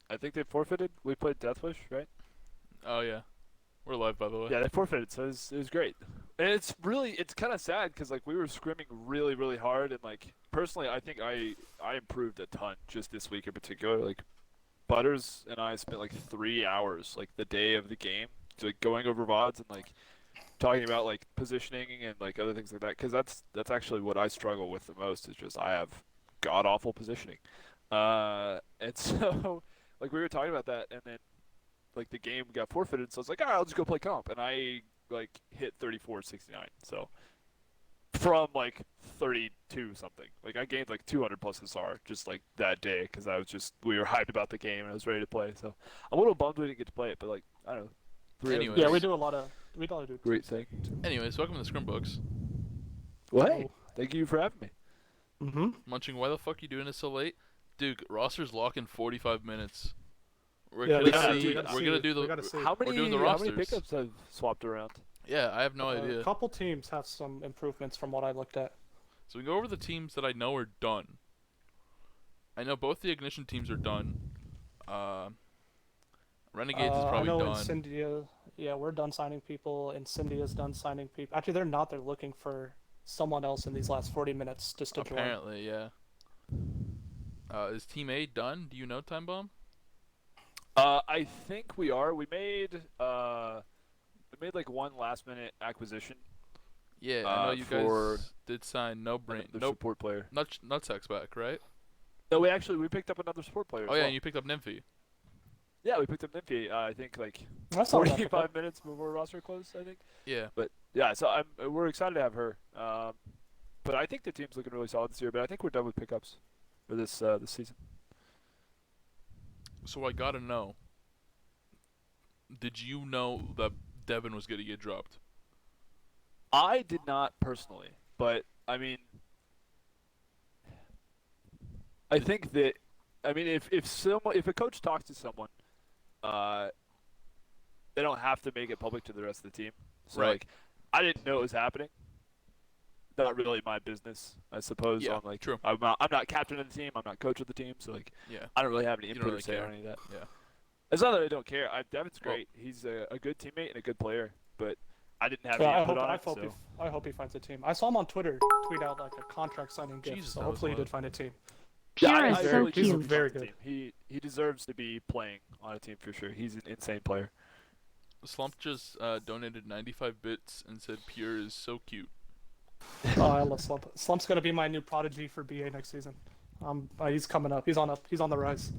I think they forfeited. We played Deathwish, right? Oh yeah, we're live by the way. Yeah, they forfeited, so it was great. And it's kind of sad because like we were scrimming really really hard, and like personally, I think I improved a ton just this week in particular. Like Butters and I spent like 3 hours like the day of the game, like going over VODs and like talking about like positioning and like other things like that. Because that's actually what I struggle with the most is just I have god awful positioning. And so like we were talking about that, and then like the game got forfeited, so I was like, all right, I'll just go play comp, and I like hit 34-69. So from like 32 something, like I gained like 200 plus SR just like that day because we were hyped about the game and I was ready to play. So I'm a little bummed we didn't get to play it, but like I don't know, 3-0 Yeah, Anyways, we do team great thing. anyways, welcome to Scrimbucks. Well, hey, Oh. thank you for having me. Mm-hmm. Munching, why the fuck you doing this so late? Dude, roster's lock in 45 minutes. We're Yeah, gonna gotta- see. we gotta We're gonna do We gotta the. see. How We're doing the how many rosters. pickups have swapped around? Yeah, I have no idea. A couple teams have some improvements from what I looked at. So we go over the teams that I know are done. I know both the Ignition teams are done. Uh, Renegades is I probably know done. Incendia. Yeah, we're done signing people. Incendia's done signing people. Actually, they're not. They're looking for someone else in these last 40 minutes just to join. Apparently, yeah. Is Team A done? Do you know, Timebomb? I think we are. We made like one last minute acquisition. Yeah, I know you for guys did sign No Brain, the Nope, support player. Nutsack's back, right? No, we picked up another support player. Oh as yeah, well. and you picked up Nymphy. Yeah, we picked up Nymphy. I think like That's not bad 45 pickup. minutes before roster closed. I think. Yeah. But yeah, so we're excited to have her. But I think the team's looking really solid this year. But I think we're done with pickups for this season. So I gotta know. Did you know that Devin was gonna get dropped? I did not personally, but I mean, I think that if a coach talks to someone, uh, they don't have to make it public to the rest of the team. So Right. like, I didn't know it was happening. Not really my business, I suppose. Yeah, On like, true. I'm not captain of the team. I'm not coach of the team. So like, Yeah. I don't really have any You don't input really or say care. on any of that. Yeah. It's not that I don't care. Devin's Well- great. He's a good teammate and a good player. But I didn't have Yeah, any input on it. So. I hope he finds a team. I saw him on Twitter tweet out like a contract signing gift. Jesus, So that was hopefully he loud. did find a team. Yeah, Kira I is so really he's cute. very on the good. team. He deserves to be playing on a team for sure. He's an insane player. Slump just donated 95 bits and said Pure is so cute. Oh, I love Slump. Slump's gonna be my new prodigy for BA next season. He's coming up. He's on up. He's on the rise.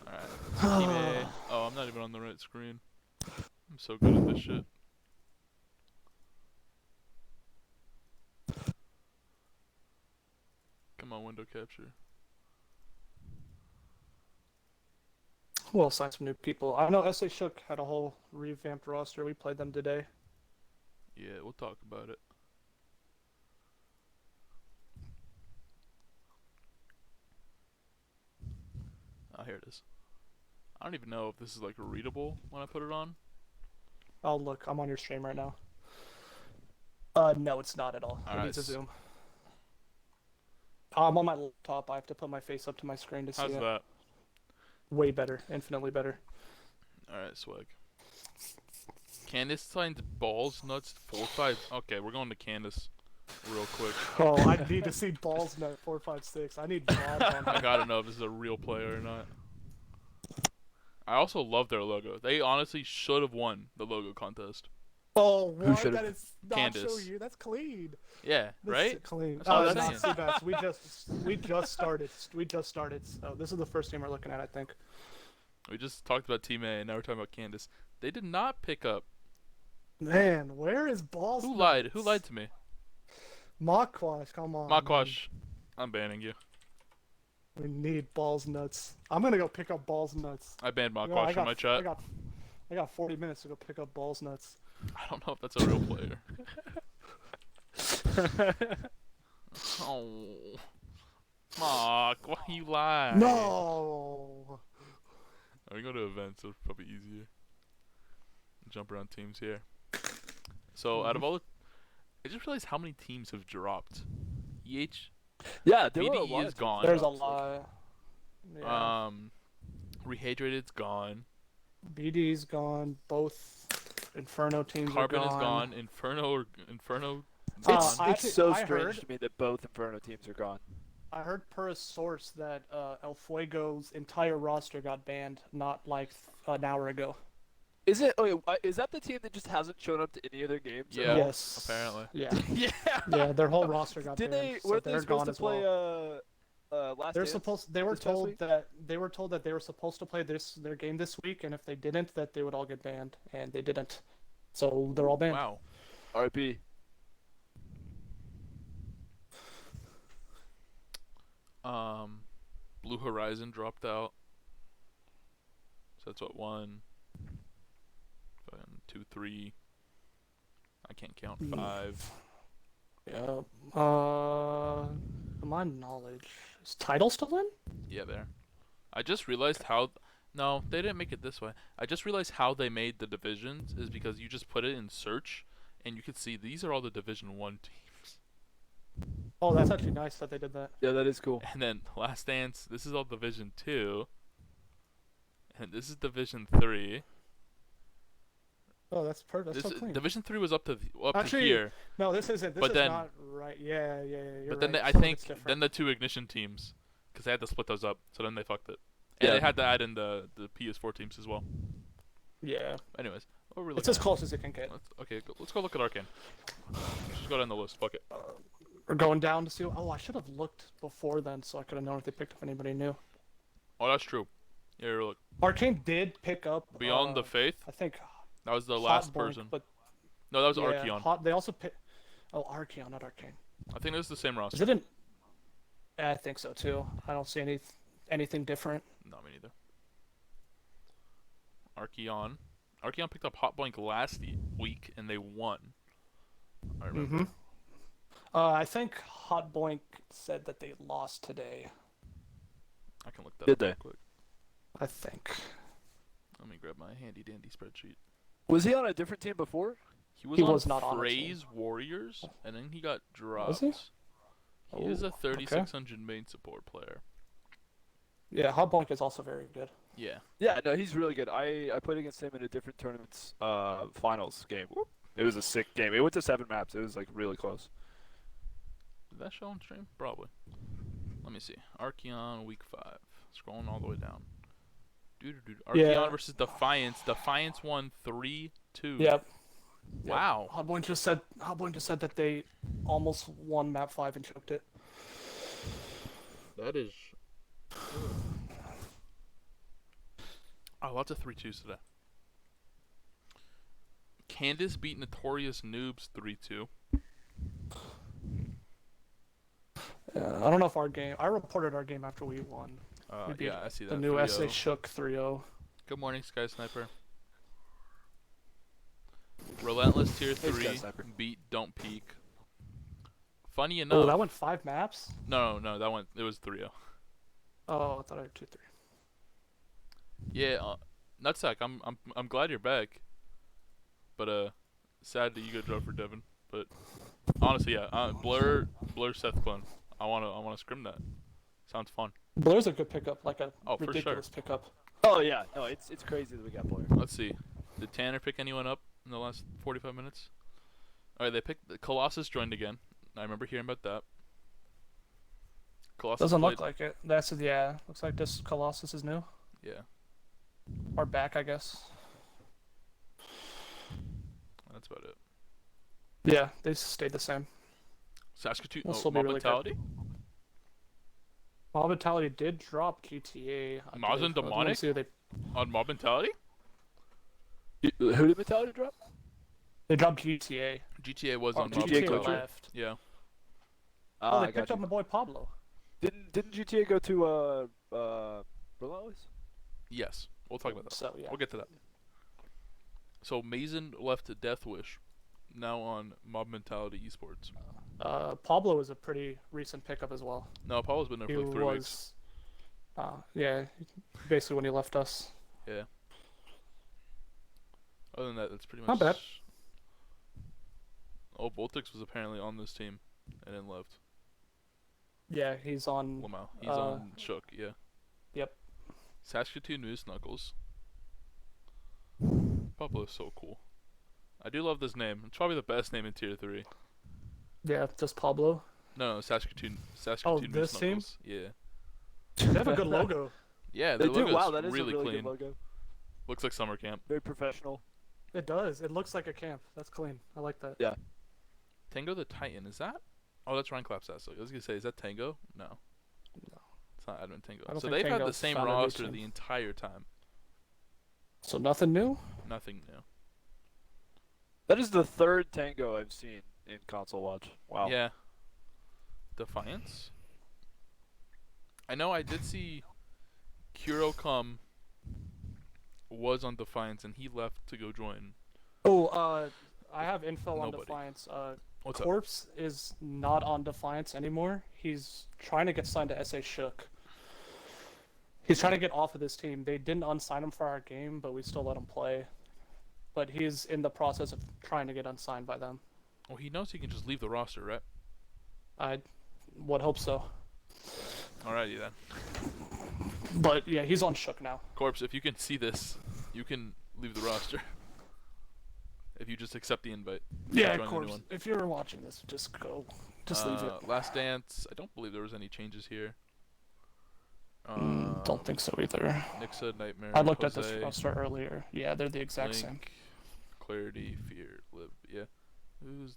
Alright. Team A. Oh, I'm not even on the right screen. I'm so good at this shit. Come on, window capture. We'll sign some new people. I know SA Shook had a whole revamped roster. We played them today. Yeah, we'll talk about it. Oh, here it is. I don't even know if this is like readable when I put it on. Oh, look, I'm on your stream right now. No, it's not at all. It Alright, needs a zoom. I'm on my laptop. I have to put my face up to my screen to see How's it. that? Way better, infinitely better. Alright, swag. Candace signed balls, nuts, 4-5. Okay, we're going to Candace real quick. Oh, I need to see balls net 456. I need vibes on I that. gotta know if this is a real player or not. I also love their logo. They honestly should have won the logo contest. Oh, what? should've- That is not Candace. show you. That's clean. Yeah, That's right? clean. That's what Oh, I'm that's saying. not Seabass. We just started. We just started. So this is the first team we're looking at, I think. We just talked about Team A, and now we're talking about Candace. They did not pick up. Man, where is balls? Who lied? Who lied to me? Machwash, come on. Makwash, I'm banning you. Man. We need balls nuts. I'm gonna go pick up balls nuts. I banned You know, Makwash from my chat. I got 40 minutes to go pick up balls nuts. I don't know if that's a real player. Oh. Mark, why you lie? No. We go to events, so it's probably easier. Jump around teams here. So, out of all the... I just realized how many teams have dropped. EH Yeah, there were a VDE lot is of gone. There's a drops, like- lot. Yeah. Rehydrated's gone. BD's gone. Both Inferno teams Carbon are is gone. gone. Inferno It's gone. Actually, so I strange heard- to me that both Inferno teams are gone. I heard per a source that El Fuego's entire roster got banned not like an hour ago. Is it? Oh, is that the team that just hasn't shown up to any of their games? Yeah. At all? Yes. apparently. Yeah. Yeah. Yeah, their whole roster got Did banned. they? So Weren't they they're supposed gone to as play? well. Last They're Dance supposed. They were this past told week? that they were told that they were supposed to play their game this week, and if they didn't, that they would all get banned, and they didn't. So they're all banned. Wow. RP. Blue Horizon dropped out. So that's what 1, 2, 3. I can't count 5. Yeah. To my knowledge, is Title still in? Yeah, there. I just realized how. No, they didn't make it this way. I just realized how they made the divisions is because you just put it in search, and you could see these are all the Division 1 teams. Oh, that's actually nice that they did that. Yeah, that is cool. And then Last Dance, this is all Division 2. And this is Division 3. Oh, that's perfect. That's This so clean. Division 3 was up to Actually, here. No, this isn't. This But is then- not right. Yeah. You're But then right. I Some of think it's different. then the 2 Ignition teams, because they had to split those up, so then they fucked it. And Yeah. they had to add in the PS4 teams as well. Yeah. Anyways, what were we It's looking as at? close as it can get. Let's go look at Arcane. Let's just go down the list. Fuck it. We're going down to see. Oh, I should have looked before then, so I could have known if they picked up anybody new. Oh, that's true. Yeah, look. Arcane did pick up Beyond the Faith. I think That was the Hot last Blink, person. but No, that was yeah, Archeon. They also picked. Oh, Archeon, not Arcane. I think it was the same Is roster. it in? Yeah, I think so too. I don't see anything different. No, me neither. Archeon. Archeon picked up Hot Blink last week, and they won. I remember. Mm-hmm. I think Hot Blink said that they lost today. I can look that Did up they? real quick. I think. Let me grab my handy dandy spreadsheet. Was he on a different team before? He was He on was not on a Phrase Warriors, and then he got dropped. he? He is a Oh, 3600 main support player. Yeah, Hot Blink is also very good. Yeah. Yeah, no, he's really good. I played against him in a different tournament's finals game. It was a sick game. It went to 7 maps. It was like really close. Did that show on stream? Probably. Let me see. Archeon week 5. Scrolling all the way down. Archeon Yeah. versus Defiance. Defiance won 3-2. Yep. Wow. Hot Blink just said that they almost won map 5 and choked it. That is. Oh, lots of 3-2s today. Candace beat Notorious Noobs 3-2. I don't know if our game. I reported our game after we won. We beat Yeah, I see that. The new 3-0. SA shook 3-0. Good morning, Sky Sniper. Relentless Tier Hey, Sky 3 Sniper. beat Don't Peek. Funny Oh, enough. that went 5 maps? No, that went. It was 3-0. Oh, I thought I had 2-3. Yeah, Nutsack. I'm glad you're back. But sad that you got dropped for Devin. But honestly, yeah. Blur Seth Clone. I wanna scrim that. Sounds fun. Blur's a good pickup, like a Oh, for sure. ridiculous pickup. Oh yeah, no, it's crazy that we got Blair. Let's see. Did Tanner pick anyone up in the last 45 minutes? Alright, they picked. Colossus joined again. I remember hearing about that. Colossus Doesn't played, look like it. Looks like this Colossus is new. Yeah, Or back, I guess. that's about it. Yeah, they stayed the same. Saskatoon. Will Oh, still be Mob really good. Mentality. Mob Mentality did drop GTA. I Maz believe. and Let me Demonic? see who On Mob Mentality. Who did Metallica drop? They dropped GTA. GTA was Oh, on Mob GTA GTA Culture? Mentality. left. Yeah. Oh, I they got picked up you. my boy Pablo. Didn't GTA go to Relentless? Yes. We'll talk about that. So yeah. We'll get to that. So Mason left Death Wish, now on Mob Mentality Esports. Pablo is a pretty recent pickup as well. No, Paul's been there He for like 3 weeks. was. Yeah, basically when he left us. Yeah. Other than that, that's pretty much. Not bad. Oh, Boltix was apparently on this team and then left. Yeah, he's on. Lamau. He's on Shook, yeah. Yep. Saskatoon Moose Knuckles. Pablo is so cool. I do love this name. It's probably the best name in Tier 3. Yeah, just Pablo. No, Saskatoon Oh, Moose this team? Knuckles. Yeah. They have a good logo. Yeah, They their do. logo's Wow, that is really a really clean. good logo. Looks like summer camp. Very professional. It does. It looks like a camp. That's clean. I like that. Yeah. Tango the Titan, is that? Oh, that's Ryan Clapsass. I was gonna say, is that Tango? No. No. It's not Admin Tango. I don't So think they've had the Tango's same found a new roster team. the entire time. So nothing new. Nothing new. That is the third Tango I've seen in console watch. Wow. Yeah. Defiance? I know I did see Kuro come was on Defiance and he left to go join. Oh, I have info on Nobody. Defiance. What's up? Corpse is not on Defiance anymore. He's trying to get signed to SA Shook. He's trying to get off of this team. They didn't unsign him for our game, but we still let him play. But he's in the process of trying to get unsigned by them. Well, he knows he can just leave the roster, right? I would hope so. Alrighty then. But yeah, he's on Shook now. Corpse, if you can see this, you can leave the roster. If you just accept the invite. Yeah, Join the new Corpse. one. If you're watching this, just go. Just leave it. Last Dance, I don't believe there was any changes here. Don't think so either. Nixa, Nightmare, I looked at this Jose, roster earlier. Yeah, they're the exact Link, same. Clarity, Fear, Live. Yeah.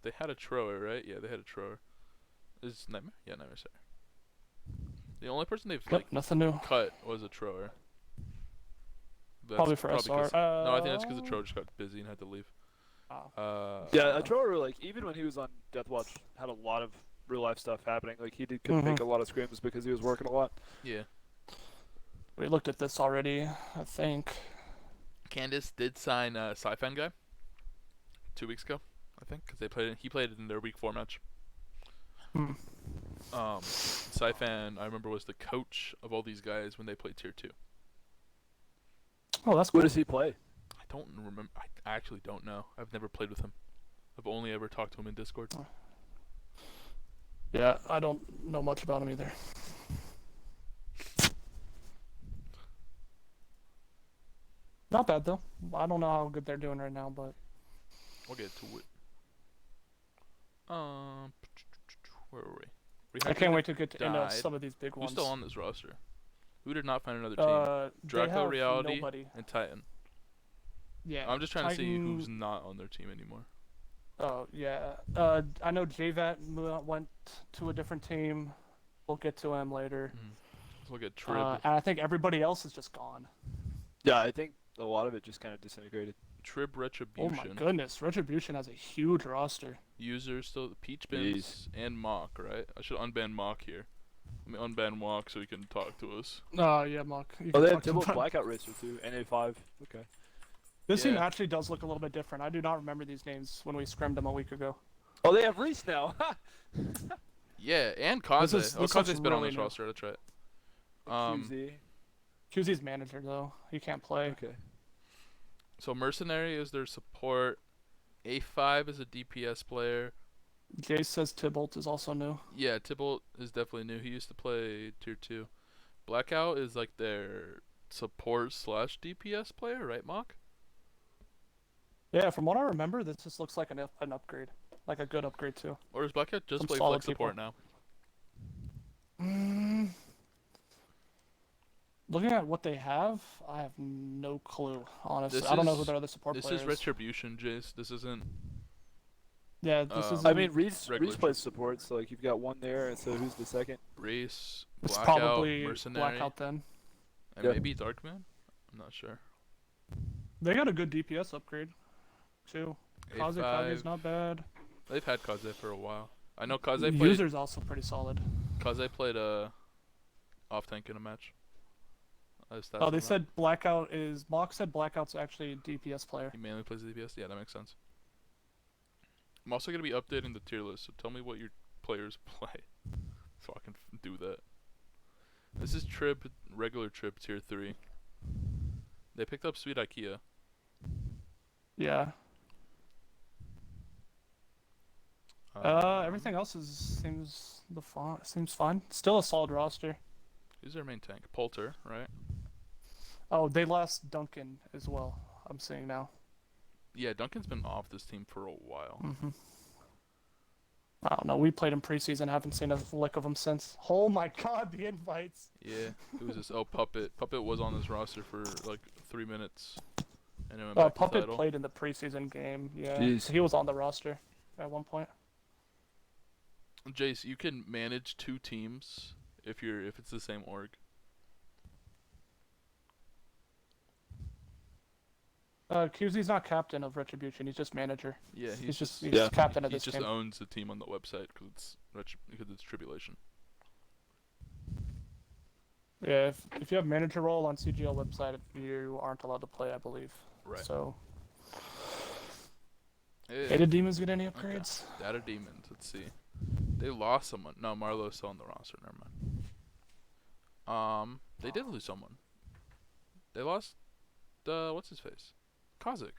They had a Trower, right? Yeah, they had a Trower. Is Nightmare? Yeah, Nightmare's there. The only person they've Yep, like nothing new. cut was a Trower. That's Probably for 'cause- SR. no, I think that's because the Trower just got busy and had to leave. Oh. Yeah, a Trower, like, even when he was on Death Watch, had a lot of real life stuff happening. Like, couldn't make a lot of scrims because he was working a lot. Yeah. We looked at this already, I think. Candace did sign Sci-Fan guy 2 weeks ago, I think, because he played it in their week 4 match. Hmm. Sci-Fan, I remember, was the coach of all these guys when they played Tier 2. Oh, that's What cool. does he play? I don't remember. I actually don't know. I've never played with him. I've only ever talked to him in Discord. Yeah, I don't know much about him either. Not bad though. I don't know how good they're doing right now, but We'll get to it. Where were we? I can't wait to get into died. some of these big Who's ones. still on this roster? Who did not find another team? They Draco, have Reality, nobody. and Titan. Yeah. I'm just trying to see Titan- who's not on their team anymore. Oh yeah. I know JVat went to a different team. We'll get to him later. Let's look at Trib. And I think everybody else is just gone. Yeah, I think a lot of it just kind of disintegrated. Trib Oh Retribution. my goodness, Retribution has a huge roster. Users still Peach Bins and Mock, right? I should unban Mock here. Let me unban Mock so he can talk to us. Oh yeah, Mark. You Oh, can they talk have to him Tibble about- Blackout Racer too. NA5. Okay. This team Yeah. actually does look a little bit different. I do not remember these names when we scrimmed them a week ago. Oh, they have Reese now. Yeah, and Kaze. This Oh, looks Kaze's been on really this new. roster. That's right. QZ. QZ's manager though. He can't play. Okay. So Mercenary is their support. A5 is a DPS player. Jace says Tybalt is also new. Yeah, Tybalt is definitely new. He used to play Tier 2. Blackout is like their support slash DPS player, right, Mock? Yeah, from what I remember, this just looks like an upgrade, like a good upgrade too. Or does Blackout just Some play solid flex support now? Looking at what they have, I have no clue. Honestly, This I don't know is- who their other support This players. is Retribution, Jace. This isn't. Yeah, this is. I mean, Reese regular plays support, so like you've got one there, and so who's the second? Race, it's Blackout, probably Mercenary, Blackout then. and Yeah. maybe Darkman? I'm not sure. They got a good DPS upgrade, too. Kaze Kage's A5. not bad. They've had Kaze for a while. I know Kaze played. User's also pretty solid. Kaze played off tank in a match. Oh, they said Blackout is. Mock said Blackout's actually a DPS player. He mainly plays DPS. Yeah, that makes sense. I'm also gonna be updating the tier list, so tell me what your players play, so I can do that. This is Trib, regular Trib tier 3. They picked up Sweet IKEA. Yeah. Everything else seems fine. Still a solid roster. Who's their main tank? Poulter, right? Oh, they lost Duncan as well. I'm seeing now. Yeah, Duncan's been off this team for a while. I don't know. We played him preseason. Haven't seen a lick of him since. Oh my God, the invites. Yeah. Who was this? Oh, Puppet. Puppet was on this roster for like 3 minutes. And then went back to Puppet title. played in the preseason game. Yeah, Jeez. he was on the roster at one point. Jace, you can manage 2 teams if it's the same org. QZ's not captain of Retribution. He's just manager. Yeah, He's just Yeah. captain of he this just team. owns the team on the website because it's Tribulation. Yeah, if you have manager role on CGL website, you aren't allowed to play, I believe. Right. So, Hey, did Demons get any upgrades? Data Demons. Let's see. They lost someone. No, Marlowe's still on the roster. Never mind. They did lose someone. They lost. What's his face? Kazik.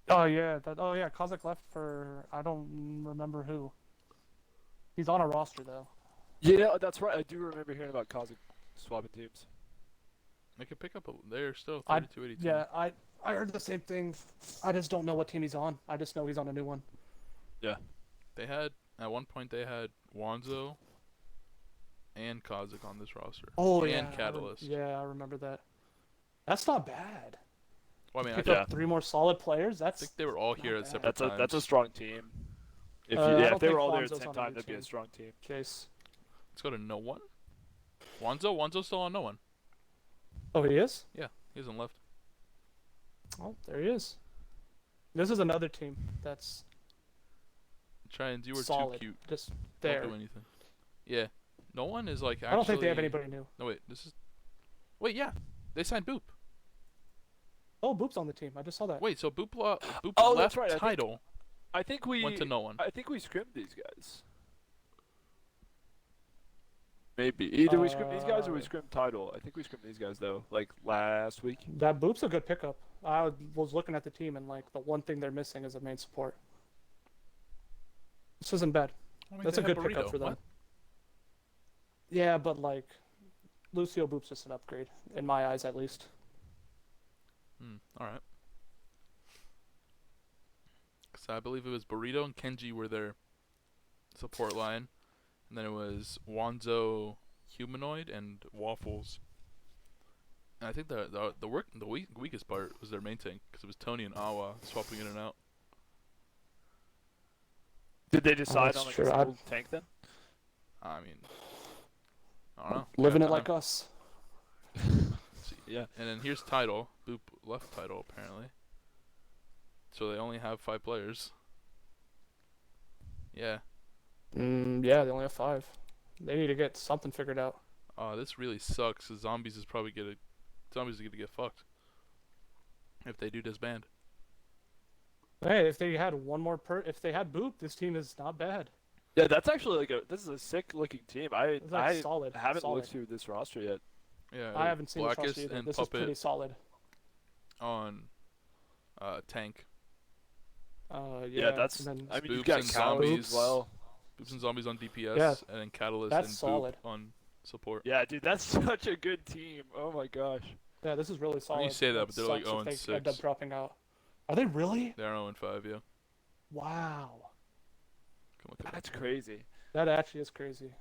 Oh yeah, Kozak left for I don't remember who. He's on a roster though. Yeah, that's right. I do remember hearing about Kazakh swapping teams. They could pick up. They're still I- 32-82. Yeah, I heard the same thing. I just don't know what team he's on. I just know he's on a new one. They had at one point they had Wanzo and Kazik on this roster. Oh and yeah, Catalyst. I remember that. That's not bad. Well, I mean, Pick Yeah. up 3 more solid players. I That's think they were all here at bad. separate times. That's a strong team. If I yeah, don't if they think were all there at Fonzo's the same on a time, new that'd be a team. strong team. Chase. Let's go to no one. Wanzo's still on no one. Oh, he is? Yeah, he hasn't left. Oh, there he is. This is another team that's Trans, you were solid. too cute. Just Don't there. do anything. Yeah, no one is like actually. I don't think they have anybody new. No wait, this is. Wait, yeah, they signed Boop. Oh, Boop's on the team. I just saw that. Wait, so Boop Oh, left that's right, I think- title, I think we went to no one. I think we scrimmed these guys. Maybe either we scrimmed these guys or we scrimmed title. I think we scrimmed these guys though, like last week. That Boop's a good pickup. I was looking at the team and like the one thing they're missing is a main support. This isn't bad. I mean, That's they a had good pickup Burrito. for them. What? Yeah, but like Lucio Boop's just an upgrade in my eyes, at least. All right. So I believe it was Burrito and Kenji were their support line, and then it was Wanzo, Humanoid, and Waffles. And I think the weakest part was their main tank because it was Tony and Awa swapping in and out. Did they decide that's on like true. a single tank then? I mean, I don't know. Living Yeah, it like us. Yeah. And then here's title. Boop left title apparently. So they only have 5 players. Yeah. Yeah, they only have 5. They need to get something figured out. This really sucks. 'Cause Zombies are gonna get fucked if they do disband. Hey, if they had one more if they had Boop, this team is not bad. Yeah, that's actually this is a sick looking team. It's like I solid. haven't solid. looked through this roster yet. Yeah. I haven't seen the Blackest roster either. and This is pretty Puppet solid. on tank. Yeah, that's. and then I mean, you've Boops got and Cali Zombies. as well. Boops and Zombies on DPS, Yeah, and then Catalyst that's and solid. Boop on support. Yeah, dude, that's such a good team. Oh my gosh. Yeah, this is really solid. you say that, It but they're like sucks if 0-6. they end up dropping out. Are they really? They're 0-5, yeah. Wow. Can look it up. That's crazy. That actually is crazy.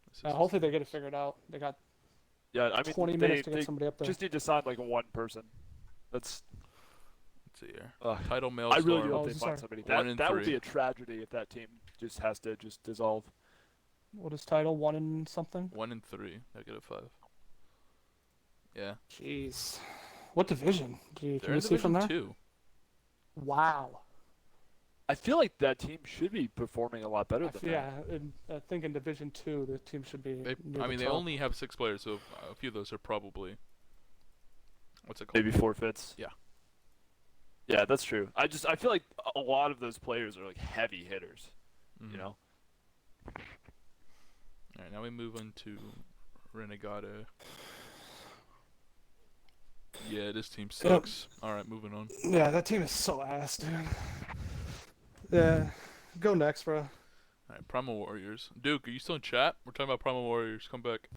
This is- Hopefully they get it figured out. They got Yeah, I mean, 20 they, minutes to they get somebody up there. just need to sign like one person. That's. Let's see here. Ugh. Title I really Mailstorm. hope they sorry. find somebody. 1 and That would 3. be a tragedy if that team just has to just dissolve. What is title? 1 and something? 1 and 3. -5. Yeah. Jeez. What division? Can They're you in see from Division there? 2. Wow. I feel like that team should be performing a lot better than that. Yeah, I think in Division 2 the team should be. They near the they top. only have 6 players, so a few of those are probably. What's it called? Maybe forfeits. Yeah. Yeah, that's true. I feel like a lot of those players are like heavy hitters. Mhm. You know. Alright, now we move on to Renegade. Yeah, this team sucks. Alright, moving on. Yeah, that team is so ass, dude. Yeah. Go next, bro. Alright, Primal Warriors. Duke, are you still in chat? We're talking about Primal Warriors. Come back.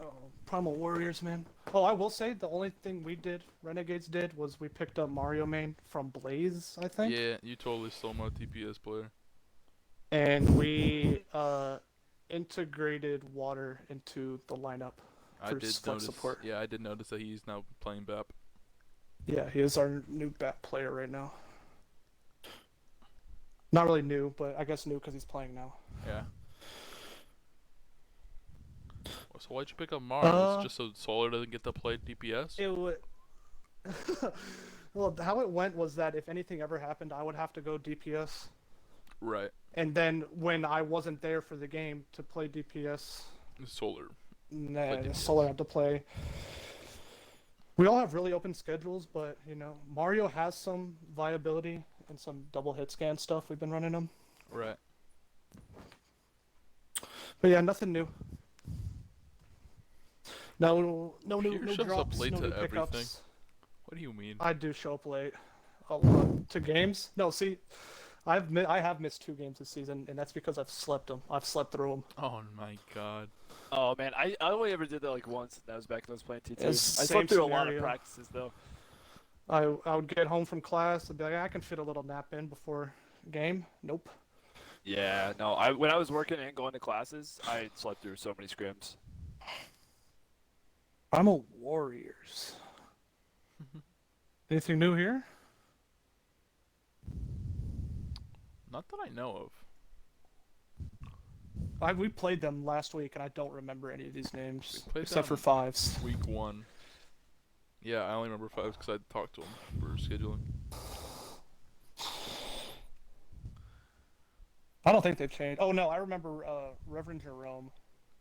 Oh, Primal Warriors, man. Oh, I will say the only thing we did, Renegades did, was we picked up Mario main from Blaze, I think. Yeah, you totally stole my TPS player. And we integrated water into the lineup I for did flex notice. support. Yeah, I did notice that he's now playing BAP. Yeah, he is our new bat player right now. Not really new, but I guess new because he's playing now. Yeah. So why'd you pick up Mars? Just so Solar doesn't get to play DPS? It would. Well, how it went was that if anything ever happened, I would have to go DPS. Right. And then when I wasn't there for the game to play DPS, Solar. nah, Solar had to play. We all have really open schedules, but you know, Mario has some viability and some double hit scan stuff. We've been running them. Right. But yeah, nothing new. No Peter new shows up drops, late no to new everything. pickups. What do you mean? I do show up late a lot to games. No, see, I have missed 2 games this season, and that's because I've slept them. I've slept through them. Oh my god. Oh man, I only ever did that like once. That was back when I was playing T2. I It's slept same through a lot of scenario. practices though. I would get home from class and be like, I can fit a little nap in before game. Nope. Yeah, no. When I was working and going to classes, I slept through so many scrims. I'm a Warriors. Anything new here? Not that I know of. We played them last week, and I don't remember any of these names We played except for them 5s. Week 1. Yeah, I only remember 5 because I talked to him for scheduling. I don't think they've changed. Oh no, I remember Reverend Jerome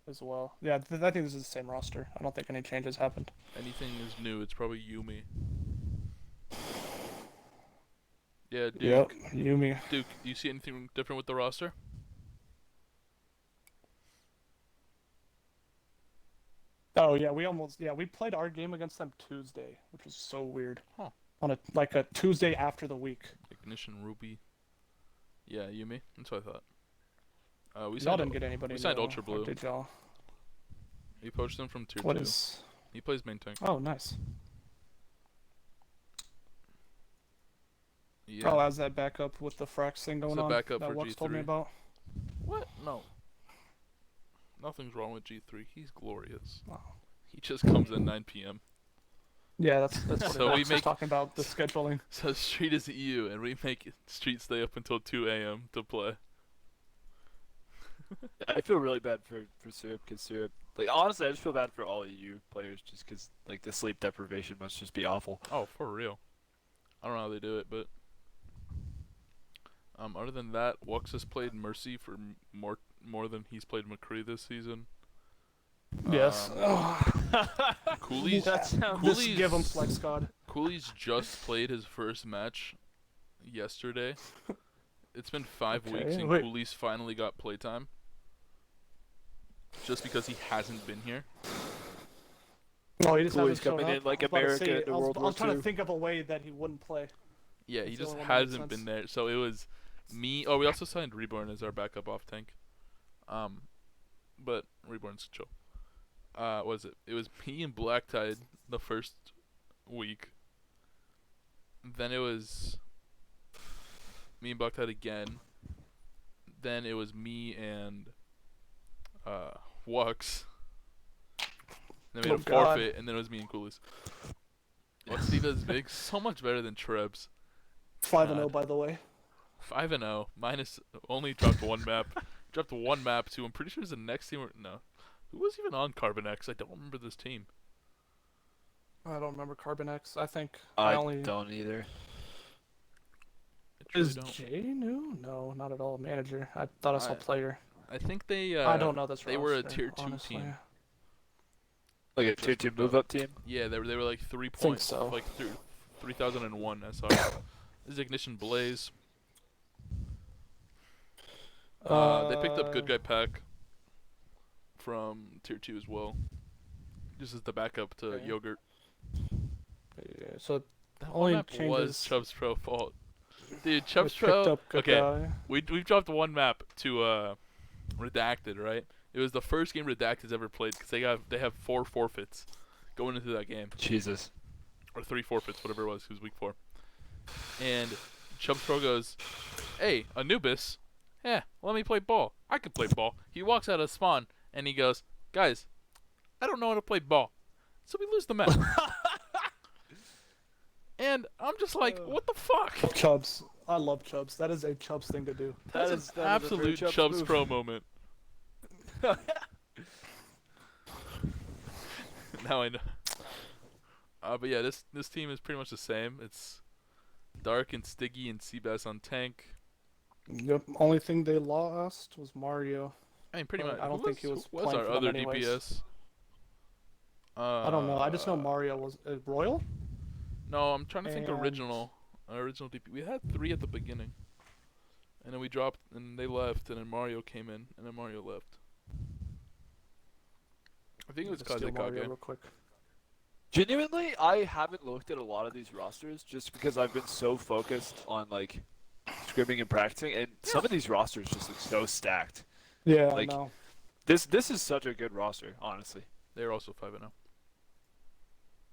as well. Yeah, I think this is the same roster. I don't think any changes happened. Anything is new, it's probably Yumi. Yeah, Duke. Yep, Yumi. Duke, do you see anything different with the roster? Oh yeah, we played our game against them Tuesday, which was so weird. Huh. On a Tuesday after the week. Ignition Ruby. Yeah, Yumi. That's what I thought. We Y'all signed, didn't get anybody. we signed new, Ultra or Blue. did y'all? He poached him from tier What 2. is? He plays main tank. Oh, nice. Yeah. Oh, as that backup with the frax thing going a on. backup that for Wux told me G3. about. What? No. Nothing's wrong with G3. He's glorious. Oh. He just comes at 9 p.m. Yeah, that's what So Wux we was make- talking about the scheduling. So Street is EU, and we make Street stay up until 2 a.m. to play. I feel really bad for Syrup because Syrup. Like honestly, I just feel bad for all EU players just because like the sleep deprivation must just be awful. Oh, for real. I don't know how they do it, but other than that, Wux has played Mercy for more than he's played McCree this season. Yes. Cooley's That sounds. Cool- Just give him flex god. Cooley's just played his first match yesterday. It's been 5 Okay, weeks, and wait. Cooley's finally got playtime. Just because he hasn't been here. Oh, he just Cooley's hasn't shown coming up. in like I was about to America say, into I was, World I War was trying II. to think of a way that he wouldn't play. Yeah, he That's the just only one that makes hasn't been sense. there. So it was me. Oh, we also signed Reborn as our backup off tank. But Reborn's chill. What was it? It was me and Black Tide the first week. Then it was me and Black Tide again. Then it was me and Wux. Then we had Oh, a God. forfeit, and then it was me and Coolies. What's Steve's big? So much better than Trebs. 5-0, by the way. 5-0, minus only dropped one map. Dropped one map too. I'm pretty sure it's the next team. No, who was even on Carbon X? I don't remember this team. I don't remember Carbon X. I think I only. don't either. I truly Is don't. Jay new? No, not at all. Manager. I thought I saw I- player. I think they. I don't know this They were a roster, tier 2 honestly. team. Like a Just tier 2 moved move up team. Yeah, they were like 3 Think points, so. like 3001 SR. This is Ignition Blaze. They picked up Good Guy Pack from tier 2 as well. This is the backup to Okay. Yogurt. Yeah, so That Only one map was changes- Chubb's pro fault. Dude, They picked Chubstro. up good Okay, guy. we've dropped one map to Redacted, right? It was the first game Redacted's ever played because they have 4 forfeits going into that game, Jesus. or 3 forfeits, whatever it was. It was week 4, and Chubstro goes, "Hey, Anubis, yeah, let me play ball. I can play ball." He walks out of spawn and he goes, "Guys, I don't know how to play ball," so we lose the match. And I'm just like, what the fuck? Chubbs. I love Chubbs. That is a Chubbs thing to do. That's That is an a very absolute Chubbs Chubbs move. Pro moment. Now I know. But yeah, this team is pretty much the same. It's Dark and Stiggy and Seabass on tank. Yep. Only thing they lost was Mario. I mean, pretty Well, much. I don't think he was who was playing our for them other anyways. DPS? I don't know. I just know Mario was Royal. No, I'm trying to think And- original DP. We had 3 at the beginning, and then we dropped, and they left, and then Mario came in, and then Mario left. I think it was Just steal Mario Kazekage. real quick. Genuinely, I haven't looked at a lot of these rosters just because I've been so focused on like scrimming and practicing, and some of these rosters just look so stacked. Yeah, Like- I know. This is such a good roster, honestly. They're also 5-0.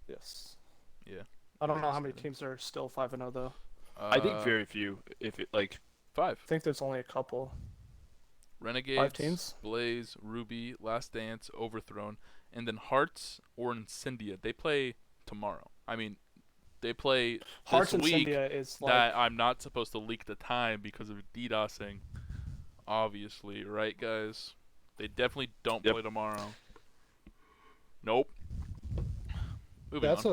Yes. Yeah. I don't know how many teams are still 5-0 though. I think very few. If it like 5. I think there's only a couple. Renegades, teams? Blaze, Ruby, Last Dance, Overthrown, and then Hearts or Incendia. They play tomorrow. I mean, they play Hearts this and week Cynthia is like that I'm not supposed to leak the time because of DDoSing. Obviously, right, guys? They definitely don't Yep. play tomorrow. Nope. Moving on. that's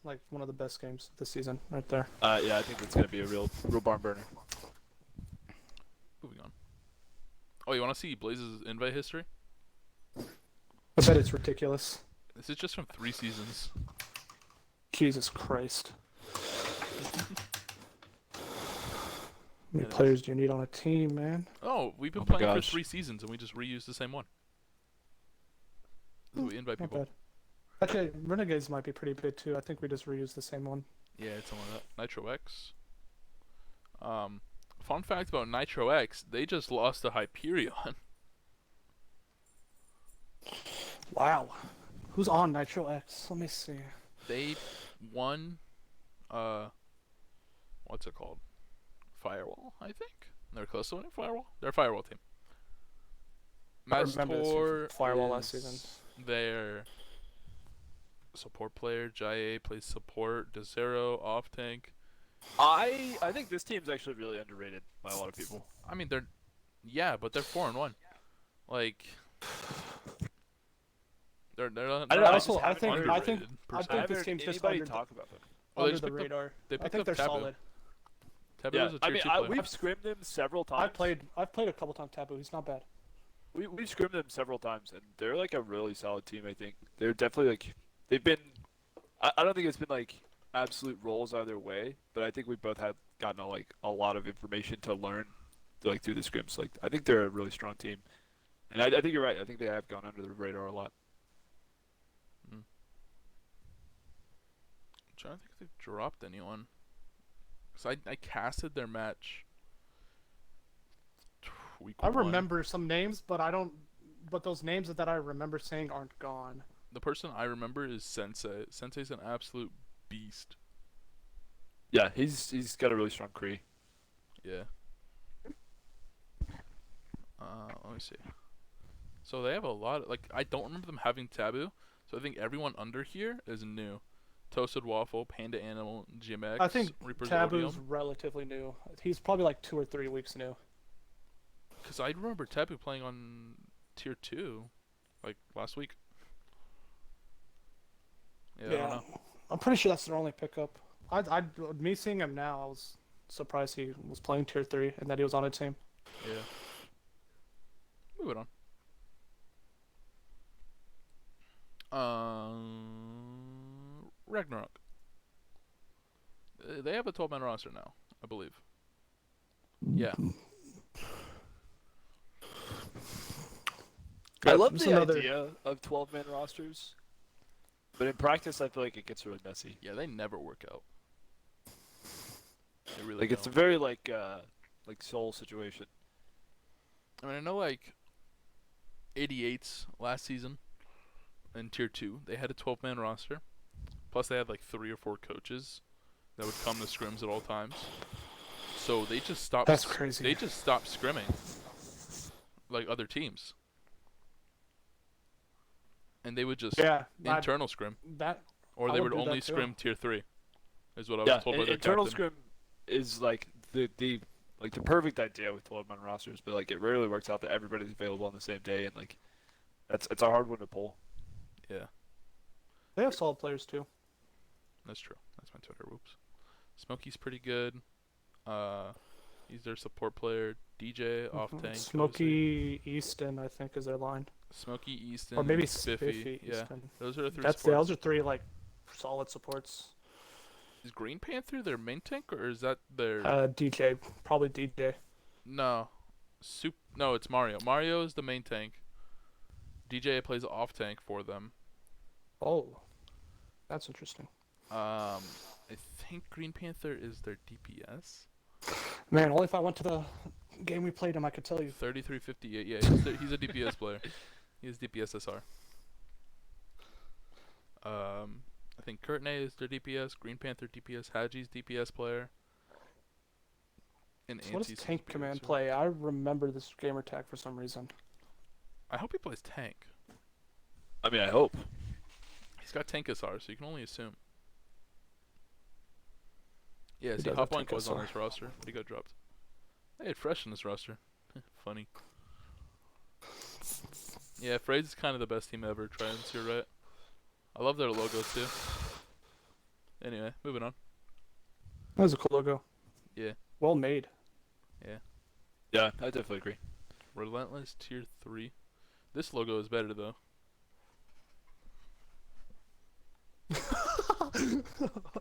like one of the best games this season right there. yeah, I think it's gonna be a real barn burner. Moving on. Oh, you want to see Blaze's invite history? I bet it's ridiculous. This is just from 3 seasons. Jesus Christ. How many Yeah. players do you need on a team, man? Oh, we've been Oh my playing for gosh. 3 seasons and we just reused the same one. So we invite Not people. bad. Actually, Renegades might be pretty big too. I think we just reused the same one. Yeah, it's something like that. Nitro X. Fun fact about Nitro X, they just lost to Hyperion. Wow. Who's on Nitro X? Let me see. They won, what's it called? Firewall, I think? They're close to winning Firewall? They're a Firewall team. I remember this from Mastor Firewall last season. their support player. Jia plays support. DeZero off tank. I think this team's actually really underrated by a lot of people. I mean, but they're 4-1. Like, they're not. I don't know, I Also, just haven't I underrated think per I se. I think haven't this heard team's just anybody under, talk about them. Well, they under just the picked up- radar. they I picked think up they're Taboo. solid. Taboo Yeah, is a I tier mean, 2 player. we've scrimmed them several times. I've played a couple times Taboo. He's not bad. We've scrimmed them several times, and they're like a really solid team. I think they're definitely like they've been. I don't think it's been like absolute rolls either way, but I think we both have gotten a lot of information to learn, like through the scrims. Like I think they're a really strong team, and I think you're right. I think they have gone under the radar a lot. I'm trying to think if they've dropped anyone. Because I casted their match week I 1. remember some names, but I don't. But those names that I remember saying aren't gone. The person I remember is Sensei. Sensei's an absolute beast. Yeah, he's got a really strong Cree. Yeah. Let me see. So they have a lot. I don't remember them having Taboo. So I think everyone under here is new. Toasted Waffle, Panda Animal, GMX, I think Reaper's Taboo's Odium. relatively new. He's probably like 2 or 3 weeks new. Because I remember Taboo playing on tier 2, like last week. Yeah, I don't know. I'm pretty sure that's their only pickup. Me seeing him now, I was surprised he was playing tier 3 and that he was on a team. Yeah. Moving on. Ragnarok. They have a 12-man roster now, I believe. Yeah. I love Just the another- idea of 12-man rosters, but in practice, I feel like it gets really messy. Yeah, they never work out. They really Like it's a don't. very like soul situation. I mean, I know like 88's last season in Tier 2, they had a 12-man roster. Plus, they had like 3 or 4 coaches that would come to scrims at all times. So they just stopped. That's crazy. They just stopped scrimming like other teams, and they would just internal scrim, or I they would would do only that too. scrim Tier 3. Is what I Yeah, was told by their internal captain. scrim is like the like the perfect idea with 12-man rosters, but like it rarely works out that everybody's available on the same day, and like it's a hard one to pull. Yeah, They have solid players too. that's true. That's my Twitter. Whoops. Smokey's pretty good. He's their support player. DJ off tank. Smokey Easton, I think, is their line. Smokey Easton. Or maybe Spiffy. Yeah, Easton. those are the 3 Those supports. are 3 like solid supports. Is Green Panther their main tank, or is that their? DJ, probably DJ. No, No, it's Mario. Mario is the main tank. DJ plays off tank for them. Oh, that's interesting. I think Green Panther is their DPS. Man, only if I went to the game we played him, I could tell you. 3358. Yeah, he's a DPS player. He has DPS SR. I think Kurtney is their DPS. Green Panther DPS. Haji's DPS player. And So what does Anti's Tank DPS Command too. play? I remember this gamer tag for some reason. I hope he plays tank. I mean, I hope. He's got tank SR, so you can only assume. Yeah, He see, does have Hotpoint tank was on SR. his roster, but he got dropped. They had Fresh in his roster. Funny. Yeah, Phrase is kind of the best team ever. Tridents, you're right. I love their logos too. Anyway, moving on. That was a cool logo. Yeah. Well made. Yeah, I definitely agree. Relentless Tier 3. This logo is better though.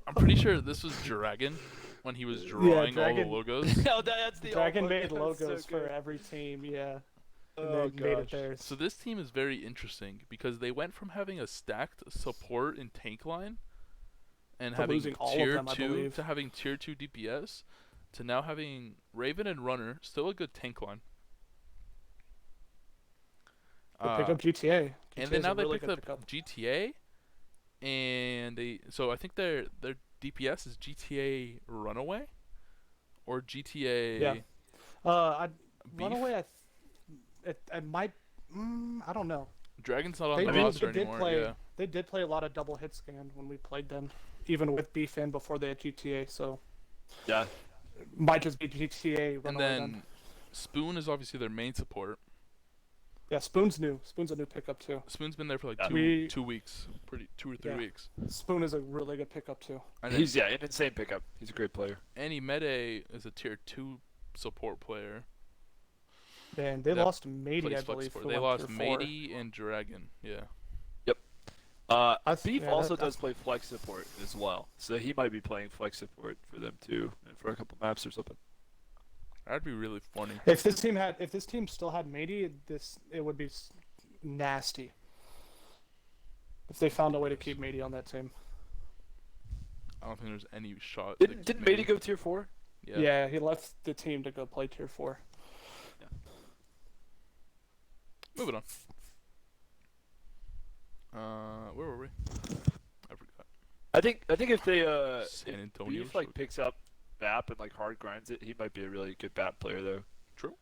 I'm pretty sure this was Dragon when he was drawing all Dragon. the logos. No, that's the Dragon old made logo. That's logos so for good. every team, yeah. And Oh, they made it gosh. theirs. So this team is very interesting because they went from having a stacked support and tank line and To having losing all of tier them, I 2 believe. to having tier 2 DPS to now having Raven and Runner, still a good tank line. They picked up GTA. And then GTA's now a they really picked good up pickup. GTA, and so I think their DPS is GTA Runaway or GTA Yeah. Beef. Runaway, it might. I don't know. Dragon's not on They the did- roster they did anymore. play- Yeah, They did play a lot of double hit scan when we played them, even with Beef in before they had GTA. So Yeah. might just be GTA and Runaway then Spoon is obviously their main support. Yeah, Spoon's new. Spoon's a new pickup too. Spoon's been there for like Yeah. 2 weeks, 2 or 3 Yeah. weeks. Spoon is a really good pickup too. And then He's an insane pickup. He's a great player. Annie Mede is a tier 2 support player. And they That lost Matey, Plays I flex believe. support. who They went lost tier 4. Matey and Dragon. Yeah. Beef yeah, also that- does play flex support as well, so he might be playing flex support for them too, and for a couple maps or something. That'd be really funny. If this team still had Matey, it would be nasty. If they found a way to keep Matey on that team. I don't think there's any shot. Didn't Matey go tier 4? Yeah. He left the team to go play tier 4. Moving on. Where were we? I forgot. I think if they San if Antonio. Beef like Shook. picks up BAP and like hard grinds it, he might be a really good BAP player though. True.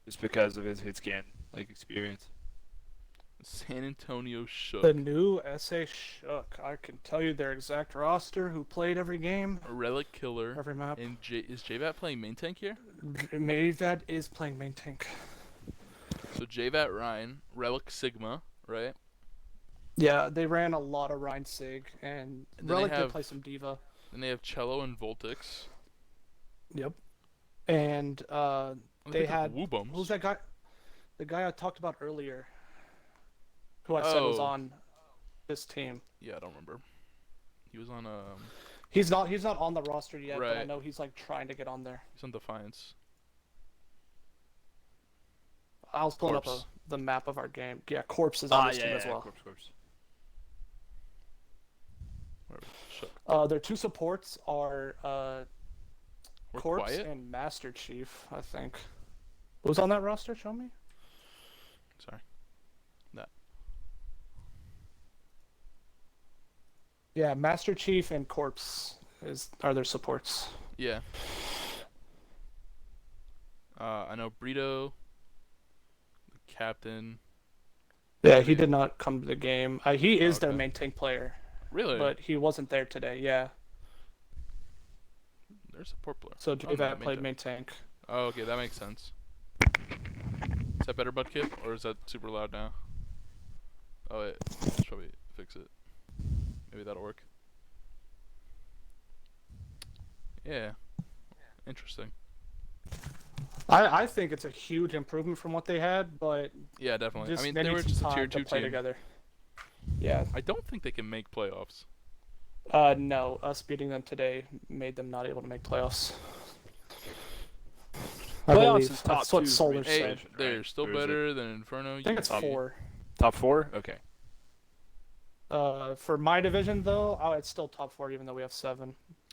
Just because of his hit scan like experience. San Antonio Shook. The new SA Shook. I can tell you their exact roster, who played every game, Relic Killer. every map. And is JVat playing main tank here? Mayvad is playing main tank. So JVat Ryan, Relic Sigma, right? Yeah, they ran a lot of Rhine Sig, and And then they Relic did have- play some Diva. Then they have Cello and Voltix. Yep. And And They picked up had- Woobums. who's that guy? The guy I talked about earlier, who I said was Oh. on this team. Yeah, I don't remember. He was on He's not on the roster yet, but I Right. know he's like trying to get on there. he's on Defiance. I was pulling up Corpse. the map of our game. Yeah, Corpse is on this team as well. Corpse. Where are we? Shook. Their two supports are We're Corpse quiet? and Master Chief, I think. Who's on that roster? Show me. Sorry. That. Yeah, Master Chief and Corpse are their supports. Yeah. I know Brito, the captain. Yeah, he did not come to the game. He is their Okay. main tank player, Really? but he wasn't there today. Yeah, They're a support player. so Oh, Dave no, played tank. main tank. Oh, okay, that makes sense. Is that better, Budkip, or is that super loud now? Oh wait, let's probably fix it. Maybe that'll work. Yeah. Interesting. I think it's a huge improvement from what they had, but Yeah, definitely. just I mean, they they were need just a time tier to 2 play team. together. Yeah. I don't think they can make playoffs. No, us beating them today made them not able to make playoffs. I Playoffs believe. is top That's what two Solar for Hey, said. Division, they're right? still Or is it better than Inferno. I think it's UT. 4. Top 4? Okay. For my division though, it's still top 4 even though we have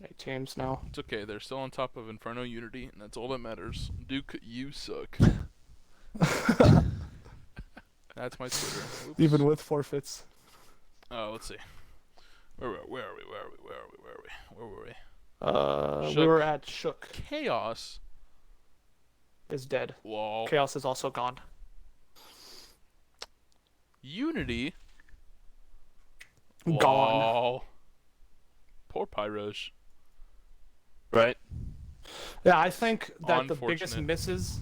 8 teams now. It's okay. They're still on top of Inferno Unity, and that's all that matters. Duke, you suck. That's my Twitter. Oops. Even with forfeits. Oh, let's see. Where are we? Where were we? We Shook. were at Shook Chaos. is dead. Lol. Chaos is also gone. Unity. Gone. Lol. Poor Pyrosh. Right. Yeah, I think that the biggest Unfortunate. misses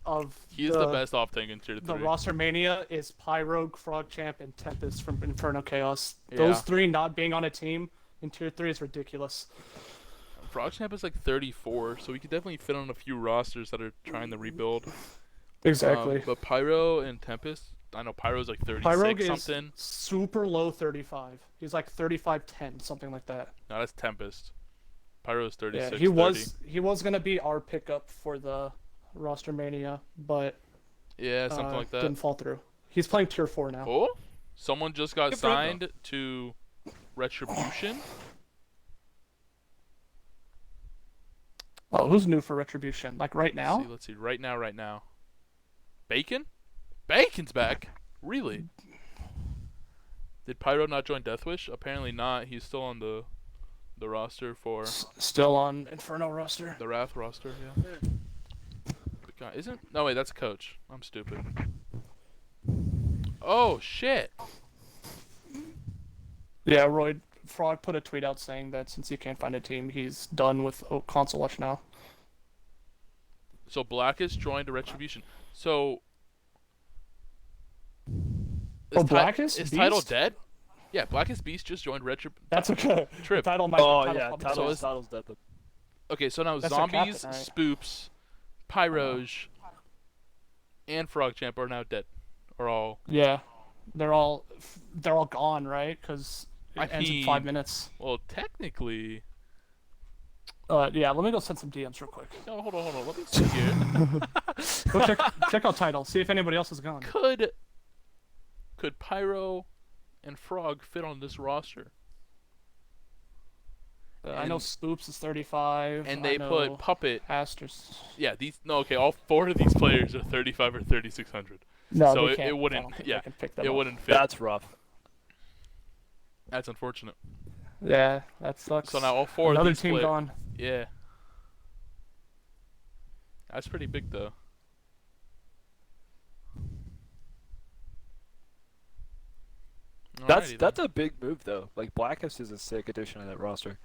of He is the best off tank in tier 3. the roster mania is Pyro, Frog Champ, and Tempest from Inferno Chaos. Yeah. Those 3 not being on a team in tier 3 is ridiculous. Frog Champ is like 34, so we could definitely fit on a few rosters that are trying to rebuild. Exactly. But Pyro and Tempest, I know Pyro's like 36 Pyro is something. super low 35. He's like 35-10, something like that. No, that's Tempest. Pyro's 36. Yeah, 30. he was gonna be our pickup for the roster mania, but Yeah, something like that. didn't fall through. He's playing tier 4 now. Oh, someone just got Good for him, signed to Retribution. Oh, who's new for Retribution? Like right now? Let's see. Right now. Bacon? Bacon's back. Really? Did Pyro not join Deathwish? Apparently not. He's still on the roster for Still on Inferno roster. the Wrath roster. Yeah. But God, isn't? No wait, that's coach. I'm stupid. Oh shit. Yeah, Roy Frog put a tweet out saying that since he can't find a team, he's done with console watch now. So Blackest joined a Retribution. So. Blackest is Beast? Title dead? Yeah, Blackest Beast just joined Retribution. That's okay. Trip. The title might Oh the title yeah, probably title, does. title's dead. Okay, so now That's their Zombies, captain, right? Spoops, Pyroge, and Frog Champ are now dead. Or all. Yeah, they're all gone, right? Because it I ends in mean- 5 minutes. Well, technically. Yeah, let me go send some DMs real quick. No, hold on. Let me see here. Go check out title. See if anybody else is gone. Could Pyro and Frog fit on this roster? I know Spoops is 35. And I they know put Puppet. Asters. Yeah, all 4 of these players are 35 or 3600. No, So they it can't. I wouldn't. don't think Yeah, they can pick them it up. wouldn't fit. That's rough. That's unfortunate. Yeah, that sucks. So now all 4 Another of these team players. gone. Yeah. That's pretty big though. Alrighty That's a big move though. Like Blackest is a sick addition to that roster. then.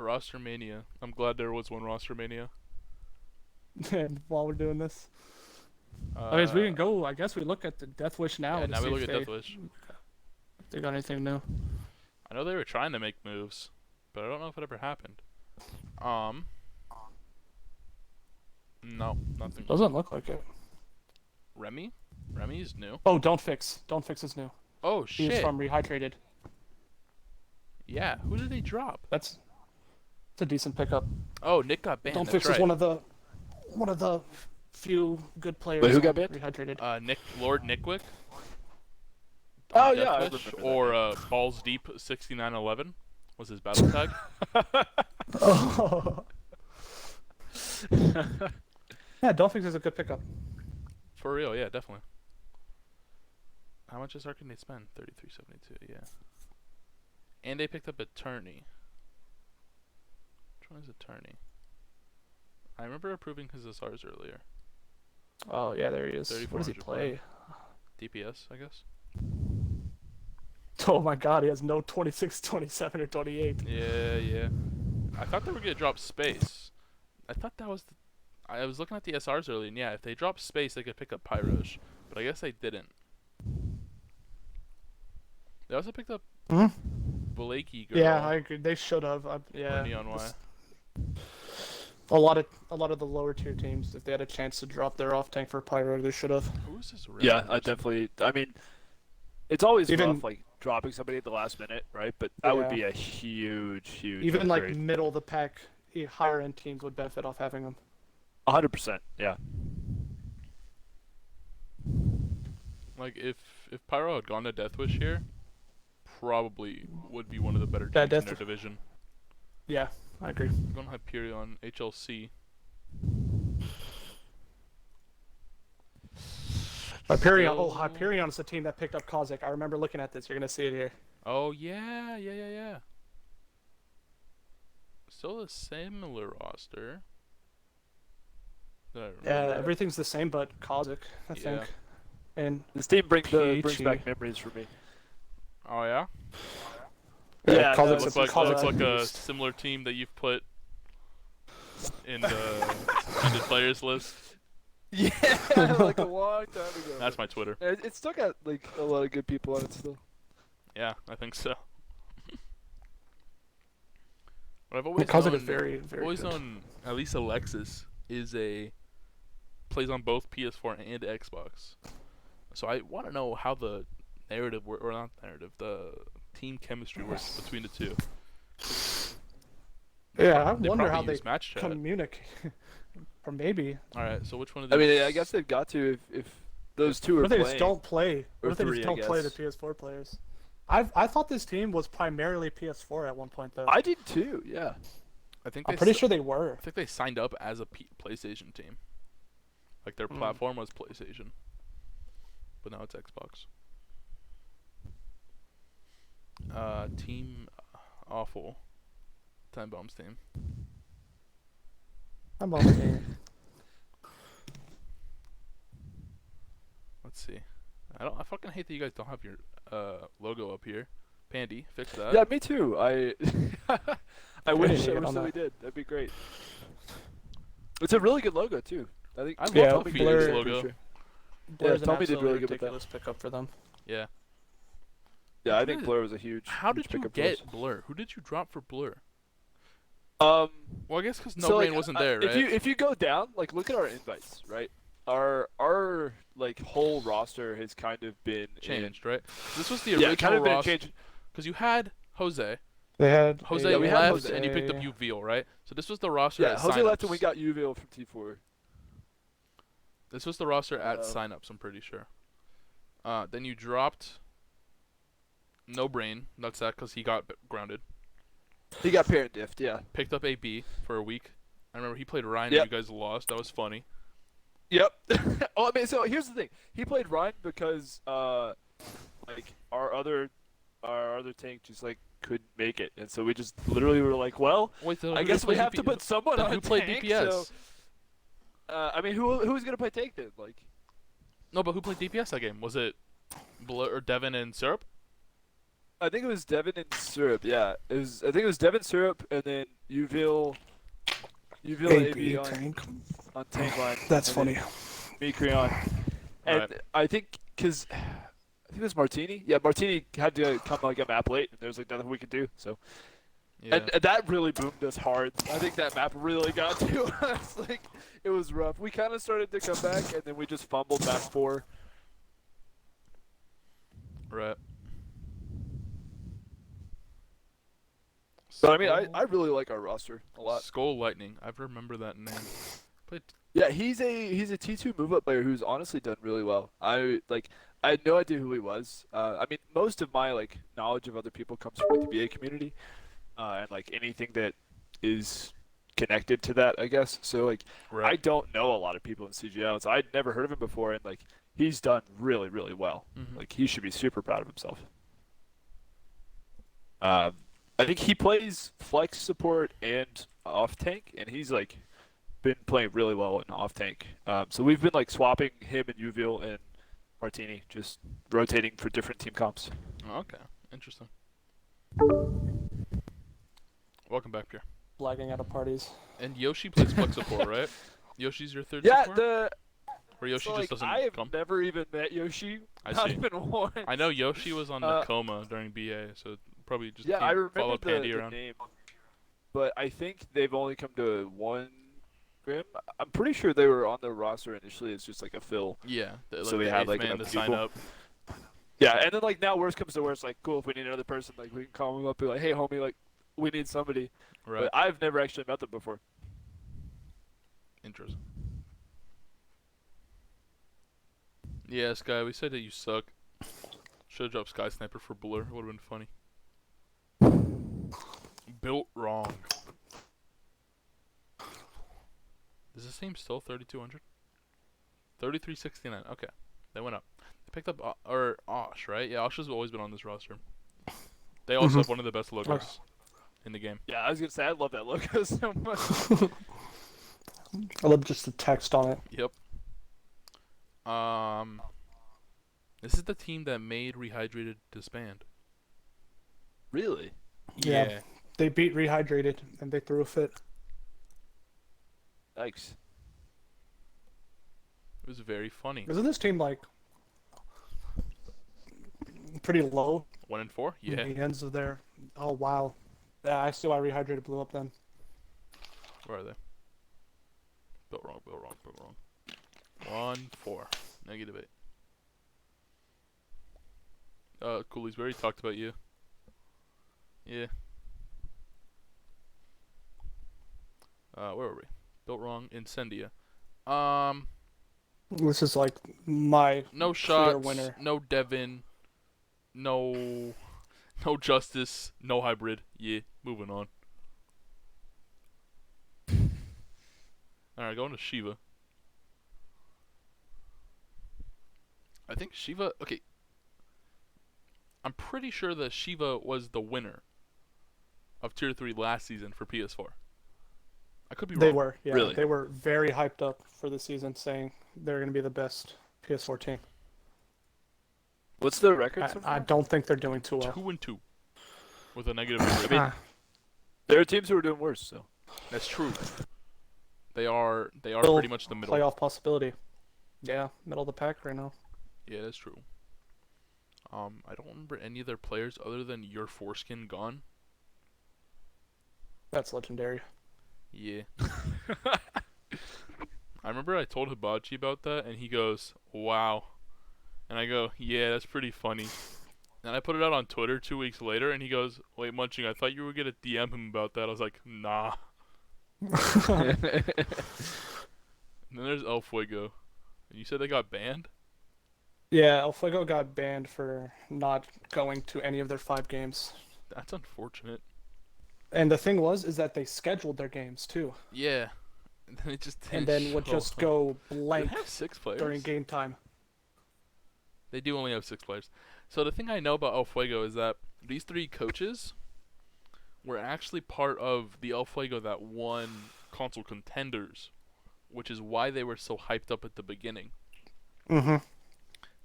Roster Mania. I'm glad there was one Roster Mania. And while we're doing this, I guess we can go. I guess we look at the Death Wish now. Yeah, to now we see look if at they, Death Wish. if they got anything new. I know they were trying to make moves, but I don't know if it ever happened. No, nothing. Doesn't look like it. Remy? Remy's new. Oh, Don't Fix is new. Oh He's shit. from Rehydrated. Yeah, who did they drop? That's a decent pickup. Oh, Nick got banned. Don't That's Fix right. is one of the few good players. Wait, who got on banned? Rehydrated. Lord Nickwick. Oh, on yeah, I Deathwish, remember that or Balls Deep 6911 was his battle tag. Oh. Yeah, Dolphins is a good pickup. For real, yeah, definitely. How much does Arcanate spend? 33.72, yeah. And they picked up Attorney. Which one is Attorney? I remember approving his SRs earlier. Oh yeah, there he is. What does he 3400 play? DPS, I guess. Oh my god, he has no 26, 27, or 28. Yeah. I thought they were gonna drop space. I thought that was. I was looking at the SRs earlier, and yeah, if they drop space, they could pick up Pyrosh. But I guess they didn't. They also picked up Hmm? Blakey Girl. Yeah, I agree. They should have. Yeah. Or Neon Y. A lot of the lower tier teams, if they had a chance to drop their off tank for Pyro, they should have. Who is this? Yeah, random I person? definitely. I mean, it's always Even- rough, like dropping somebody at the last minute, right? But that would Yeah. be a huge Even like upgrade. middle of the pack, higher end teams would benefit off having them. 100%. Yeah. Like if Pyro had gone to Deathwish here, probably would be one of the better Yeah, teams in their Deathwish- division. Yeah, I agree. I'm going Hyperion, HLC. Hyperion. Still- Oh, Hyperion's the team that picked up Kozak. I remember looking at this. You're gonna see it here. Oh yeah. Still a similar roster. Did I remember Yeah, that? everything's the same, but Kozak, I Yeah. think. And This team brings PHE. back memories for me. Oh yeah. Yeah, Kozak's no, Looks like Kozak's a beast. similar team that you've put in the suspended players list. Yeah, like a long time ago. That's my Twitter. It's still got like a lot of good people on it still. Yeah, I think so. But I've always Kozak known, is very, very always good. known at least Alexis plays on both PS4 and Xbox. So I want to know how the narrative or not narrative, the team chemistry works between the two. Yeah, I They wonder probably how they use match chat. communicate. Or maybe. All right, so which one of I these? mean, I guess they've got to if those two What are if they playing. just don't play? Or What if they three, just I don't play the guess. PS4 players? I thought this team was primarily PS4 at one point though. I did too. Yeah. I think I'm they pretty s- sure they were. I think they signed up as a PlayStation team. Like their Hmm. platform was PlayStation, but now it's Xbox. Team awful. Timebomb's team. I'm on the team. Let's see. I fucking hate that you guys don't have your logo up here. Pandy, fix that. Yeah, me too. I wish get on that we that. did. That'd be great. It's a really good logo too. I think I love Yeah, the Tommy Phoenix did, logo. for sure. Blur's an Tommy did absolutely really good with that. ridiculous pickup for them. Yeah. Yeah, I Who think did- Blur was a huge. How huge did you pickup for us. get Blur? Who did you drop for Blur? Um, Well, I guess because No so, Brain like, wasn't there, right? If you go down, like look at our invites, right? Our like whole roster has kind of been Changed, right? This was the Yeah, original kind of been roster. changed. Because you had Jose. They had Jose Yeah, we had left Jose. and you picked up Uveal, right? So this was the roster Yeah, at Jose left and we signups. got Uville from T4. This was the roster at Uh, signups, I'm pretty sure. Then you dropped No Brain. That's that because he got grounded. He got parent diffed, yeah. Picked up AB for a week. I remember he played Ryan Yep. and you guys lost. That was funny. Yep. Oh, I mean, so here's the thing. He played Ryan because like our other tank just like couldn't make it, and so we just literally were like, well, Wait, I guess we have to put someone Then on who played tank, DPS? So, I mean, who's gonna play tank then? Like, No, but who played DPS that game? Was it Blur or Devin and Syrup? I think it was Devin and Syrup. Yeah, I think it was Devin Syrup, and then Uville AB on tank line. That's and then funny. Me Creon. And Right. I think because I think it was Martini. Yeah, Martini had to come like a map late, and there's like nothing we could do. So Yeah. and that really boomed us hard. I think that map really got to us. Like it was rough. We kind of started to come back, and then we just fumbled map 4. Right. But I mean, I really like our roster a lot. Skull Lightning. I remember that name. Played Yeah, he's a T2 move up player who's honestly done really well. I had no idea who he was. I mean, most of my like knowledge of other people comes from like the BA community, and like anything that is connected to that, I guess. So like, I Right. don't know a lot of people in CGL, so I'd never heard of him before, and like he's done really, really well. Mhm. Like he should be super proud of himself. Um, I think he plays flex support and off tank, and he's like been playing really well in off tank. So we've been like swapping him and Uville and Martini, just rotating for different team comps. Okay. Interesting. Welcome back, Pierre. Lagging out of parties. And Yoshi plays flex support, right? Yoshi's your third Yeah, support? Or Yoshi so just like doesn't I have come? never even met Yoshi. I Not see. even once. I know Yoshi was on Uh, Nakoma during BA, so probably just Yeah, I follow remember Pandy the around. name, but I think they've only come to one Grim. I'm pretty sure they were on the roster initially as just like a fill. Yeah, like So we the had, eighth like, man enough to sign people. up. Yeah, and then like now worst comes to worst, like cool if we need another person, like we can call them up and be like, hey homie, like we need somebody. Right. But I've never actually met them before. Interesting. Yeah, Sky, we said that you suck. Should've dropped Sky Sniper for Blur. Would've been funny. Built wrong. Is the same still 3,200? 3,369. Okay, they went up. They picked up or Osh, right? Yeah, Osh has always been on this roster. They also have one of the best logos in the game. Yeah, I was gonna say I love that logo so much. I love just the text on it. Yep. This is the team that made Rehydrated disband. Really? Yeah. They beat Rehydrated and they threw a fit. Thanks. It was very funny. Isn't this team like pretty low 1-4. Yeah. in the ends of their? Oh wow. Yeah, I see why Rehydrated blew up then. Where are they? Built wrong. Built wrong. Built wrong. 1-4. -8. Coolies, we already talked about you. Yeah. Where were we? Built wrong. Incendia. This is like my No clear shots. winner. No Devin. No Justice. No Hybrid. Yeah. Moving on. Alright, going to Shiva. I think Shiva. Okay. I'm pretty sure that Shiva was the winner of Tier 3 last season for PS4. I could be wrong. They were, yeah. Really? They were very hyped up for the season, saying they're going to be the best PS4 team. What's the record so I far? don't think they're doing too well. 2-2 with a -3. Ah, There are teams who are doing worse, so. That's true. They are Still pretty much the middle. playoff possibility. Yeah, middle of the pack right now. Yeah, that's true. I don't remember any of their players other than your foreskin gone. That's legendary. Yeah. I remember I told Hibachi about that, and he goes, "Wow," and I go, "Yeah, that's pretty funny." And I put it out on Twitter 2 weeks later, and he goes, "Wait, Munching, I thought you were gonna DM him about that." I was like, "Nah." And then there's El Fuego. You said they got banned? Yeah, El Fuego got banned for not going to any of their 5 games. That's unfortunate. And the thing is that they scheduled their games too, Yeah. And then it just didn't and then would show just up. go Do blank they have 6 players? during game time. They do only have 6 players. So the thing I know about El Fuego is that these 3 coaches were actually part of the El Fuego that won console contenders, which is why they were so hyped up at the beginning. Mm-hmm.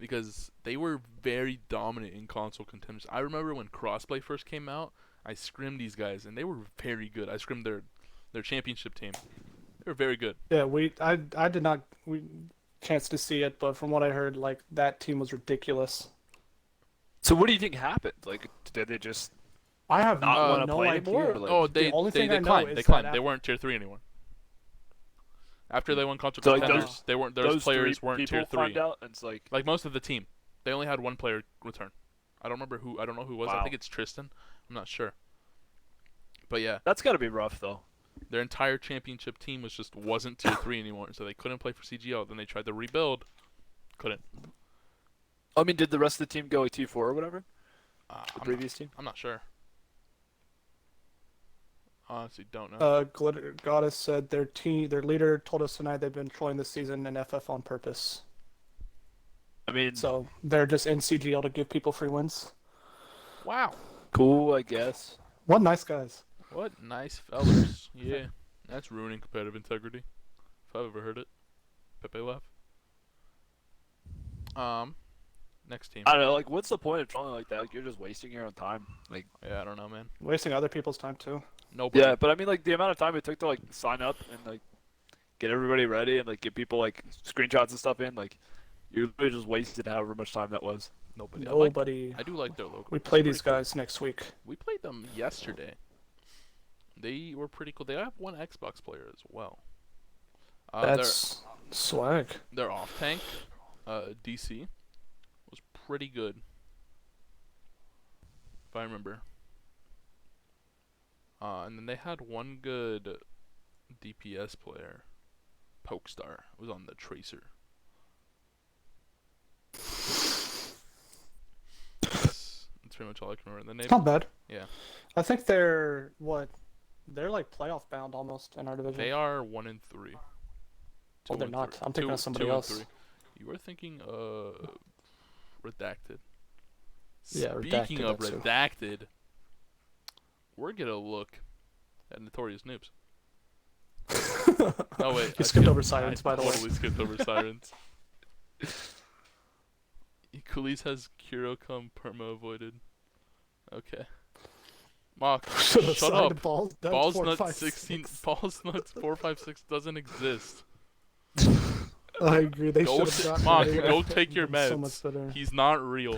Because they were very dominant in console contenders. I remember when crossplay first came out, I scrimmed these guys, and they were very good. I scrimmed their championship team. They were very good. Yeah, I did not chance to see it, but from what I heard, like that team was ridiculous. So what do you think happened? Like, did they just I have not want to no play idea. anymore? Or, like, Oh, the only thing I know declined. is They declined. that They weren't tier 3 anymore. After they won console So, like, contenders, they weren't. Those players three weren't people tier 3. climbed out, and it's like, Like most of the team, they only had one player return. I don't remember who. I don't know who it was. I Wow. think it's Tristan. I'm not sure. But yeah, that's got to be rough, though. their entire championship team wasn't tier 3 anymore, so they couldn't play for CGL. Then they tried to rebuild, couldn't. I mean, did the rest of the team go like T4 or whatever? The I'm previous team? not sure. Honestly, don't know. Glitter Goddess said their leader told us tonight they've been trolling this season in FF on purpose. I mean, So they're just in CGL to give people free wins. Wow. cool, I guess. What nice guys. What nice fellas. Yeah. That's ruining competitive integrity. If I've ever heard it. Pepe laugh. Next team. I don't know. Like, what's the point of trolling like that? Like, you're just wasting your own time. Like, Yeah, I don't know, man. Wasting other people's time too. Nobody. yeah, but I mean, like, the amount of time it took to like sign up and like get everybody ready and like get people like screenshots and stuff in, like, you literally just wasted however much time that was. Nobody. Nobody. I do like their logo. We It's play pretty these cool. guys next week. We played them yesterday. They were pretty cool. They have one Xbox player as well. That's swag. Their off tank, DC, was pretty good. If I remember. And then they had one good DPS player, Pokestar. It was on the Tracer. That's pretty much all I can remember. And then they, It's not bad. yeah, I think they're they're like playoff bound almost in our division. they are 1-3. Oh, they're 2-3. not. I'm thinking of somebody 2-3. else. You were thinking Redacted. Yeah, Speaking Redacted, of that too. Redacted, we're gonna look at Notorious Noobs. Oh wait, You skipped over Sirens, by the way. I totally skipped over Sirens. Coolies has Kurocom perma avoided. Okay. Mock, Should have shut signed up. Balls, Nuts Balls 4, Nuts 5, 16. 6. Balls Nuts 456 doesn't exist. I agree. They Go should have gotten Mock, rid of go it. take your So meds. much better. He's not real.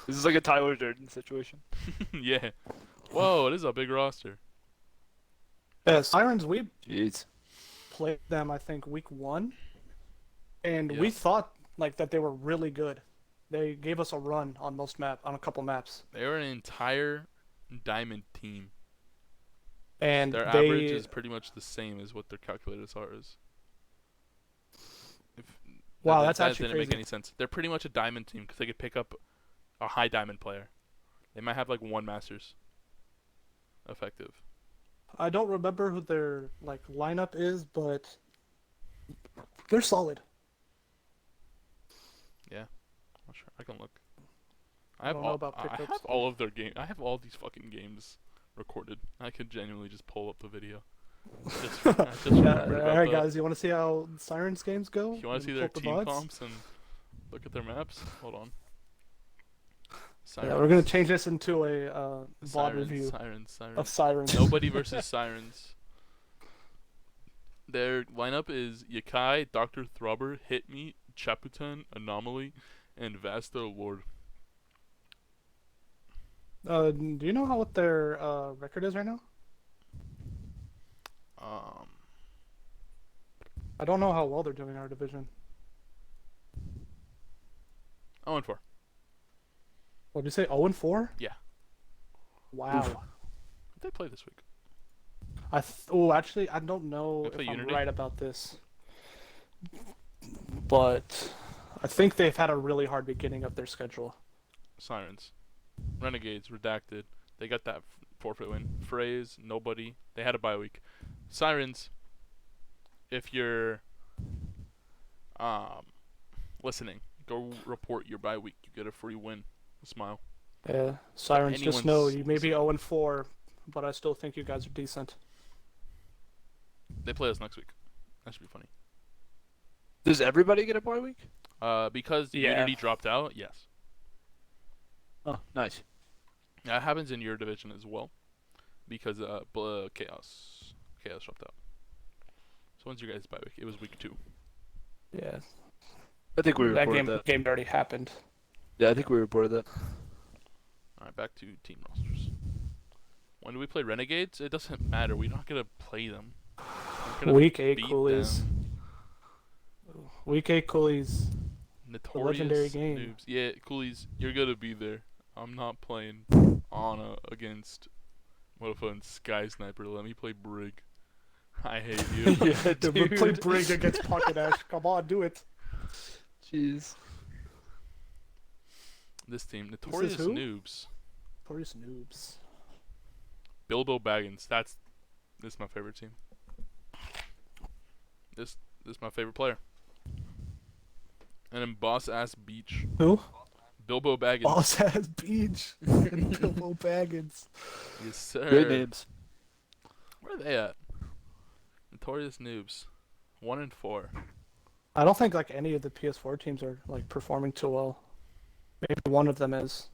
This is like a Tyler Durden situation. Yeah. Whoa, it is a big roster. Yeah, Sirens. We Jeez. played them, I think, week 1, and Yeah. we thought like that they were really good. They gave us a run on a couple maps, They are an entire diamond team. and Their they average is pretty much the same as what their calculators are. Wow, that that's actually didn't make crazy. any sense. They're pretty much a diamond team because they could pick up a high diamond player. They might have like one masters. Effective. I don't remember who their like lineup is, but they're solid. Not sure. I can look. I don't know about I pickups, have but- all of their game. I have all these fucking games recorded. I could genuinely just pull up the video. I just remembered about All right, that. guys, you want to see how Sirens games go? If you want to see Pull their up the team VODs? comps and look at their maps, hold on. Yeah, we're gonna change this into a VOD Sirens, review Sirens. of Sirens. Nobody versus Sirens. Their lineup is Yakai, Dr. Throbber, Hit Me, Chaputan, Anomaly, and Vasta Lord. Do you know what their record is right now? I don't know how well they're doing in our division. 0-4. What did you say? 0-4? Yeah. Wow. Who'd they play this week? Actually, I don't know They if play I'm Unity? right about this, but I think they've had a really hard beginning of their schedule. Sirens. Renegades, Redacted. They got that forfeit win. Phrase, nobody. They had a bye week. Sirens, if you're listening, go report your bye week. You get a free win. Smile. Yeah, Sirens, just know anyone's you may be listening. 0-4, but I still think you guys are decent. They play us next week. That should be funny. Does everybody get a bye week? Because Yeah. Unity dropped out, yes. Oh, nice. That happens in your division as well. Because Chaos dropped out. So when's your guys' bye week? It was week 2. Yeah, I think we that reported that. game already happened. Yeah, I think we reported that. Alright, back to team rosters. When do we play Renegades? It doesn't matter. We're not gonna play them. We're gonna Week 8 beat Coolies. them. Week 8 Coolies. Notorious legendary game. noobs. Yeah, Coolies, you're gonna be there. I'm not playing Ana against Vodafone Sky Sniper. Let me play Brig. I hate you. Yeah, We played Brig against Pocket Ash. Come on, do it. Jeez. This team, Notorious who? Noobs. Notorious Noobs. Bilbo Baggins. This is my favorite team. This is my favorite player. And then Boss Ass Beach. Who? Bilbo Baggins. Boss Ass Beach. Bilbo Baggins. Yes, sir. Great names. Where are they at? Notorious Noobs. 1-4. I don't think like any of the PS4 teams are like performing too well. Maybe one of them is.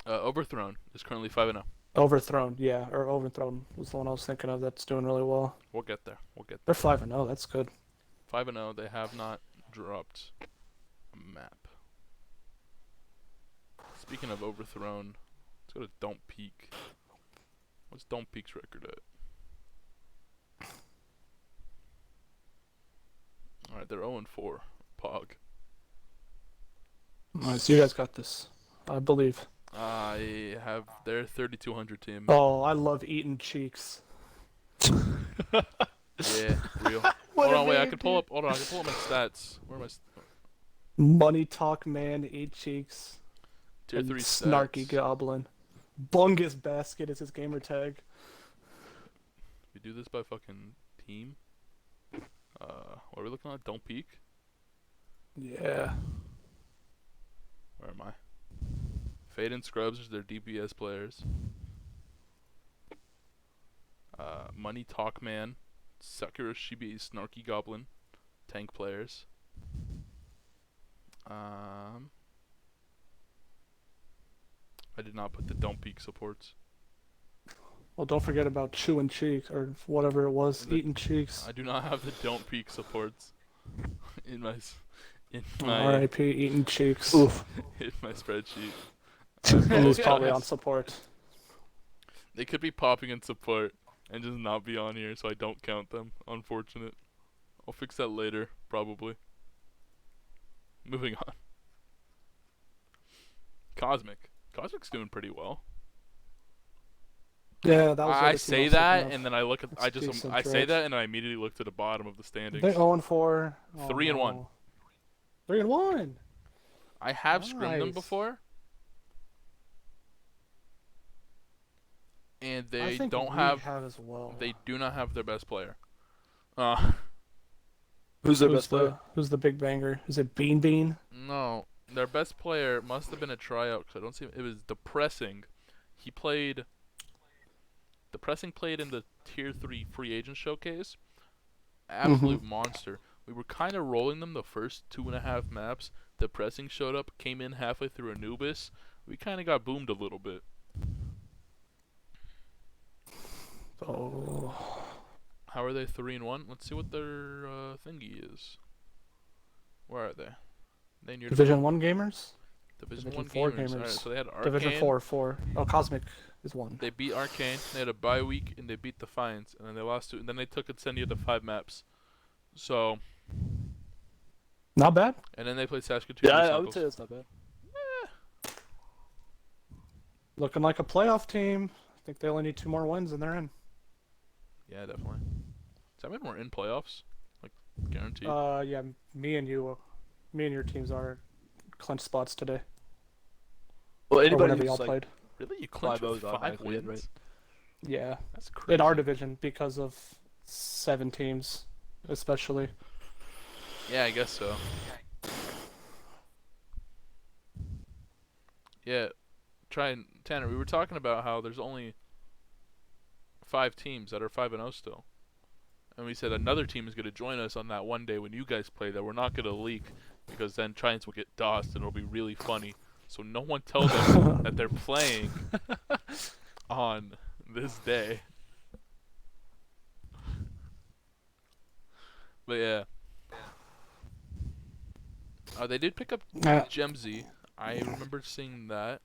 Overthrown is currently 5-0. Overthrown, yeah, or Overthrown was the one I was thinking of that's doing really well. We'll get there. We'll get They're there. 5-0, that's good. 5-0. They have not dropped a map. Speaking of Overthrown, let's go to Don't Peak. What's Don't Peak's record at? Alright, they're 0-4. Pog. Alright, so you guys got this. I believe. I have their 3,200 team. Oh, I love eating cheeks. Yeah, real. What Hold a on, wait, I name, can pull dude. up my stats. Where am I? Money talk man, eat cheeks. Tier and 3 snarky stats. goblin. Bungus basket is his gamer tag. We do this by fucking team. What are we looking at? Don't Peak? Yeah. Where am I? Fade and Scrubs are their DPS players. Money Talk Man, Sakura Shibi, Snarky Goblin, tank players. I did not put the Don't Peak supports. Well, don't forget about chewing cheeks or whatever it was, The- eating cheeks. I do not have the Don't Peak supports in my R.I.P. eating cheeks. Oof. in my spreadsheet. And he's probably on Apologize. support. They could be popping in support and just not be on here, so I don't count them. Unfortunate. I'll fix that later, probably. Moving on. Cosmic. Cosmic's doing pretty well. Yeah, that was. the I other team say was that, thinking of. and then I look at. It's I just. decent, I say right? that, and I immediately look to the bottom of the standings. They 0-4. 3-1. 3-1. I have scrimmed them Nice. before, and I they think don't we have. as well. They do not have their best player. Who's their best player? Who's the big banger? Is it Bean Bean? No, their best player must have been a tryout because I don't see. It was Depressing. He played. Depressing played in the Tier 3 free agent showcase. Absolute monster. We were kind of rolling them the first 2.5 maps. Depressing showed up, came in halfway through Anubis. We kind of got boomed a little bit. Oh. How are they 3-1? Let's see what their thingy is. Where are they? They near Division 1 gamers? Division Division 1 4 gamers. Alright, gamers. so they had Arcane. Division 4, 4. Oh, Cosmic is 1. They beat Arcane. They had a bye week and they beat Defiance, and then they lost to. And then they took Incendia to 5 maps. So, Not bad. and then they played Saskatoon. Yeah, I would say that's not bad. Looking like a playoff team. I think they only need 2 more wins and they're in. Yeah, definitely. Does that mean we're in playoffs? Like, guaranteed? Yeah, me and your teams are clinch spots today. Well, Or anybody whenever who's y'all like played. Really? You clinched with 5-0's 5 automatically in, wins? right? Yeah. That's crazy. In our division because of 7 teams, especially. Yeah, I guess so. Yeah, Tanner, we were talking about how there's only 5 teams that are 5-0 still. And we said another team is going to join us on that one day when you guys play that we're not going to leak because then Giants will get DOSed and it'll be really funny. So no one tell them that they're playing on this day. But yeah. They did pick up Gemzy. I remember seeing that.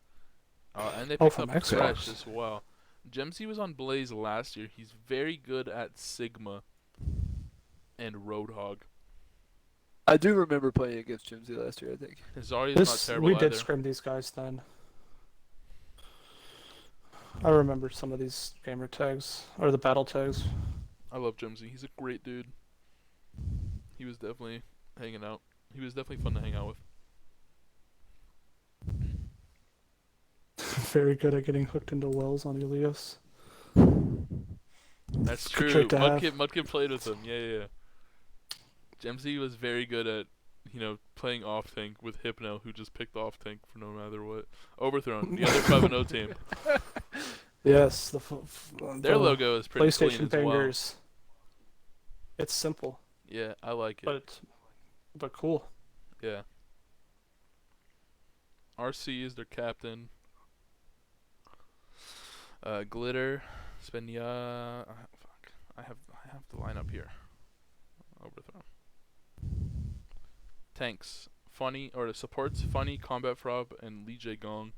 And they picked from up Xbox. Fresh as well. Gemzy was on Blaze last year. He's very good at Sigma and Roadhog. I do remember playing against Jimsy last year, I think. Zarya's not terrible we did either. scrim these guys then. I remember some of these gamer tags or the battle tags. I love Gemzy. He's a great dude. He was definitely hanging out. He was definitely fun to hang out with. Very good at getting hooked into wells on Elias. That's Good true. trait to have. Mudkip played with him. Yeah. Gemsy was very good at, playing off tank with Hypno, who just picked off tank for no matter what. Overthrown, the other 5-0 team. Yes, Their the logo is pretty clean PlayStation as well. bangers. It's simple, Yeah, I like it. but cool. Yeah. RC is their captain. Glitter, Spenya. Fuck. I have the lineup here. Overthrow. Tanks. Funny, or the supports, Funny, Combat Frog, and Lee J Gong.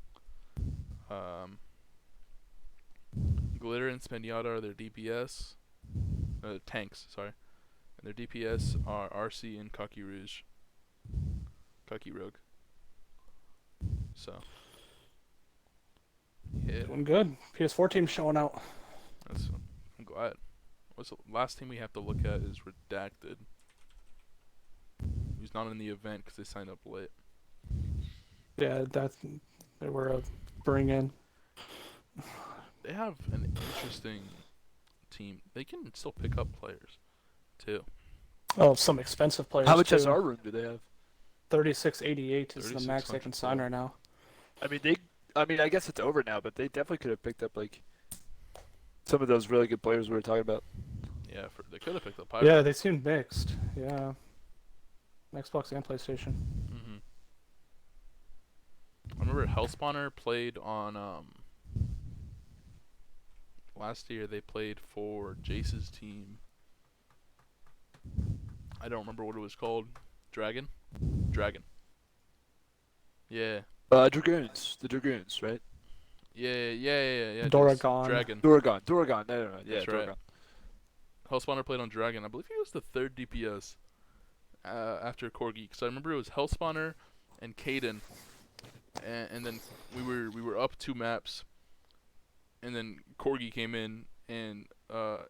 Glitter and Spinata are their DPS. Tanks, sorry. And their DPS are RC and Cocky Rouge. Cocky Rogue. So. Yeah. Doing good. PS4 team showing out. I'm glad. What's the last team we have to look at is Redacted. Who's not in the event because they signed up late. Yeah, they were a bring in. They have an interesting team. They can still pick up players, too. Oh, some expensive players. How much too. SR room do they have? 3688 is the max they can 3600 sign right now. I mean, I guess it's over now, but they definitely could have picked up like some of those really good players we were talking about. Yeah, they could have picked up Pyro. Yeah, they seem mixed. Yeah. Xbox and PlayStation. Mm-hmm. I remember Hellspawner played on last year. They played for Jace's team. I don't remember what it was called. Dragon. Yeah. Dragoons. The Dragoons, right? Yeah. Doragon. Dragon. Duragon. No. Yeah, That's right. Duragon. Hellspawner played on Dragon. I believe he was the third DPS after Corgi. Because I remember it was Hellspawner and Caden. And then we were up 2 maps. And then Corgi came in and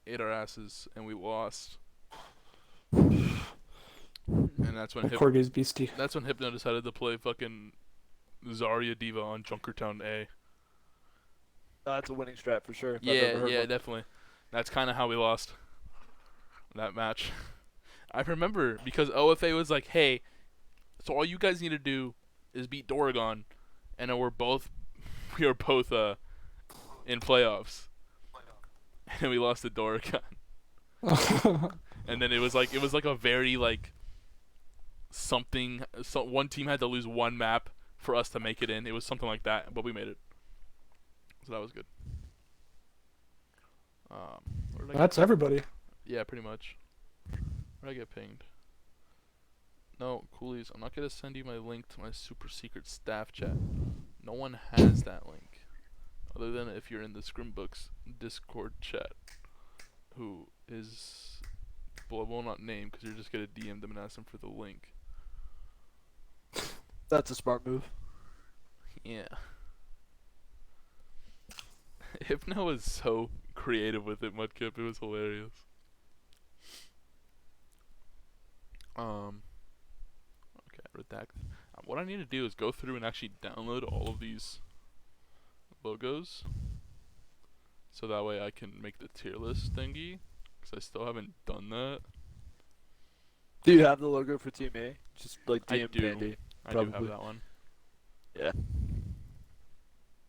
ate our asses. And we lost. And that's when Corgi's beastie. That's when Hypno decided to play fucking Zarya Diva on Junkertown A. That's a winning strat for sure. Yeah, definitely. That's kind of how we lost that match. I remember because OFA was like, "Hey, so all you guys need to do is beat Doragon," and then we were both in playoffs, and we lost to Doragon. And then it was like a very like something. So one team had to lose 1 map for us to make it in. It was something like that, but we made it. So that was good. That's everybody. Yeah, pretty much. Where did I get pinged? No, coolies. I'm not gonna send you my link to my super secret staff chat. No one has that link, other than if you're in the Scrimbucks Discord chat, who is, well, I will not name because you're just gonna DM them and ask them for the link. That's a smart move. Yeah. Hypno was so creative with it, Mudkip. It was hilarious. Okay, redact. What I need to do is go through and actually download all of these logos, so that way I can make the tier list thingy. Because I still haven't done that. Do you have the logo for Team A? Just like I DM do. Pandy. I do have Probably. that one. Yeah.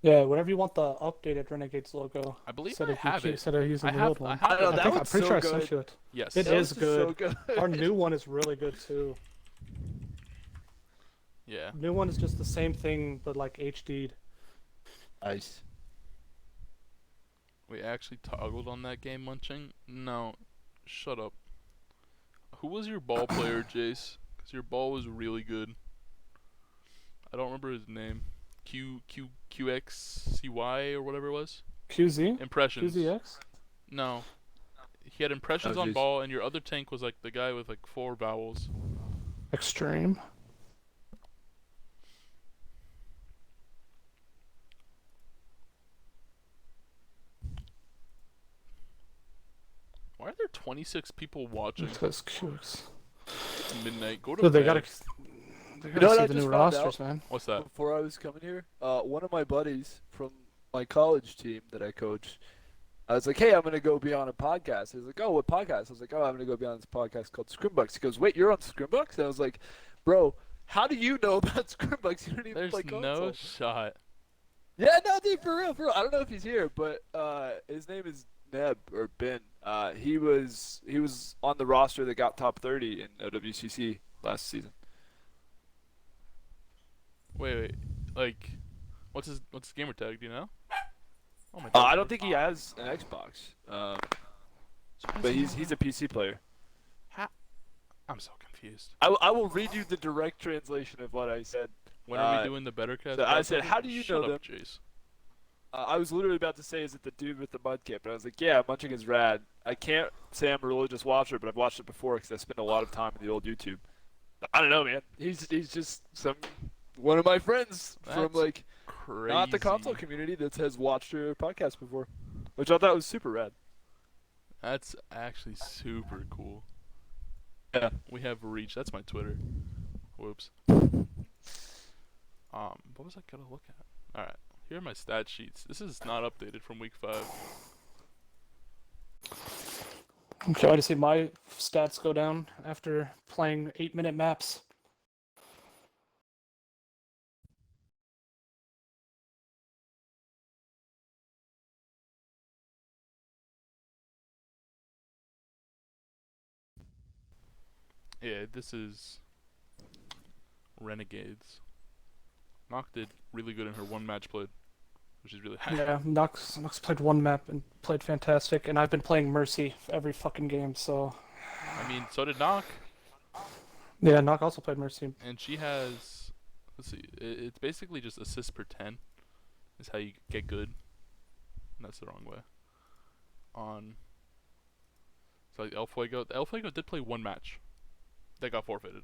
Yeah, whenever you want the updated Renegades logo. I believe instead I of have it. Instead of using I the have. old one. I have know, it. that I'm one's pretty so sure I good. sent you it. Yes. It That is was just so good. good. Our new one is really good too. Yeah. New one is just the same thing, but like HD'd. Nice. We actually toggled on that game, Munching? No. Shut up. Who was your ball player, Jace? Because your ball was really good. I don't remember his name. QXCY or whatever it was? QZ? Impressions. QZX? No. He had impressions Oh, on jeez. ball, and your other tank was like the guy with like 4 vowels. Extreme? Why are there 26 people watching It says QX. at midnight? Go to Dude, they bed. gotta You know what see I the just new found rosters, out? man. What's that? Before I was coming here, one of my buddies from my college team that I coach, I was like, hey, I'm gonna go be on a podcast. He was like, oh, what podcast? I was like, oh, I'm gonna go be on this podcast called Scrimbucks. He goes, wait, you're on Scrimbucks? And I was like, bro, how do you know about Scrimbucks? You don't even There's play no console. shot. Yeah, no, dude, for real, for real. I don't know if he's here, but his name is Neb or Ben. He was on the roster that got top 30 in WCC last season. Wait. Like, what's his gamer tag? Do you know? Oh my I don't God. think he has an Xbox, So how does but he he's a PC player. ha- I'm so confused. I will read you the direct translation of what I said. When are we doing the Better Cast? So I said, how do you Shut know up, them? Jace. I was literally about to say, is it the dude with the mud kit? But I was like, yeah, Munching is rad. I can't say I'm a religious watcher, but I've watched it before because I spend a lot of time in the old YouTube. I don't know, man. He's just one of my friends from That's like Crazy. not the console community that has watched your podcast before, which I thought was super rad. That's actually super cool. Yeah. We have reached. That's my Twitter. Whoops. What was I gonna look at? All right. Here are my stat sheets. This is not updated from week 5. I'm trying to see my stats go down after playing 8-minute maps. Yeah, this is Renegades. Nock did really good in her one match played, which is really high. Yeah, Nux played one map and played fantastic, and I've been playing Mercy every fucking game, so... I mean, so did Nock, Yeah, Nux also played Mercy. and she has. Let's see. It's basically just assists per 10 is how you get good. And that's the wrong way. So like El Fuego. El Fuego did play one match. That got forfeited.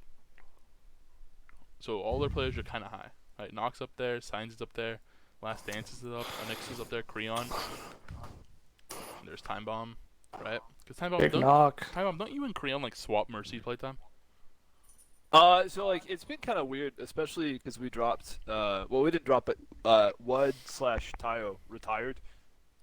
So all their players are kind of high. Right, Nox up there, Signs is up there, Last Dance is up, Onyx is up there, Creon. And there's Timebomb, right? Because Big Knock. Timebomb, don't you and Creon like swap Mercy playtime? So like it's been kind of weird, especially because we dropped. Well, we didn't drop it. Wud/Tayo retired.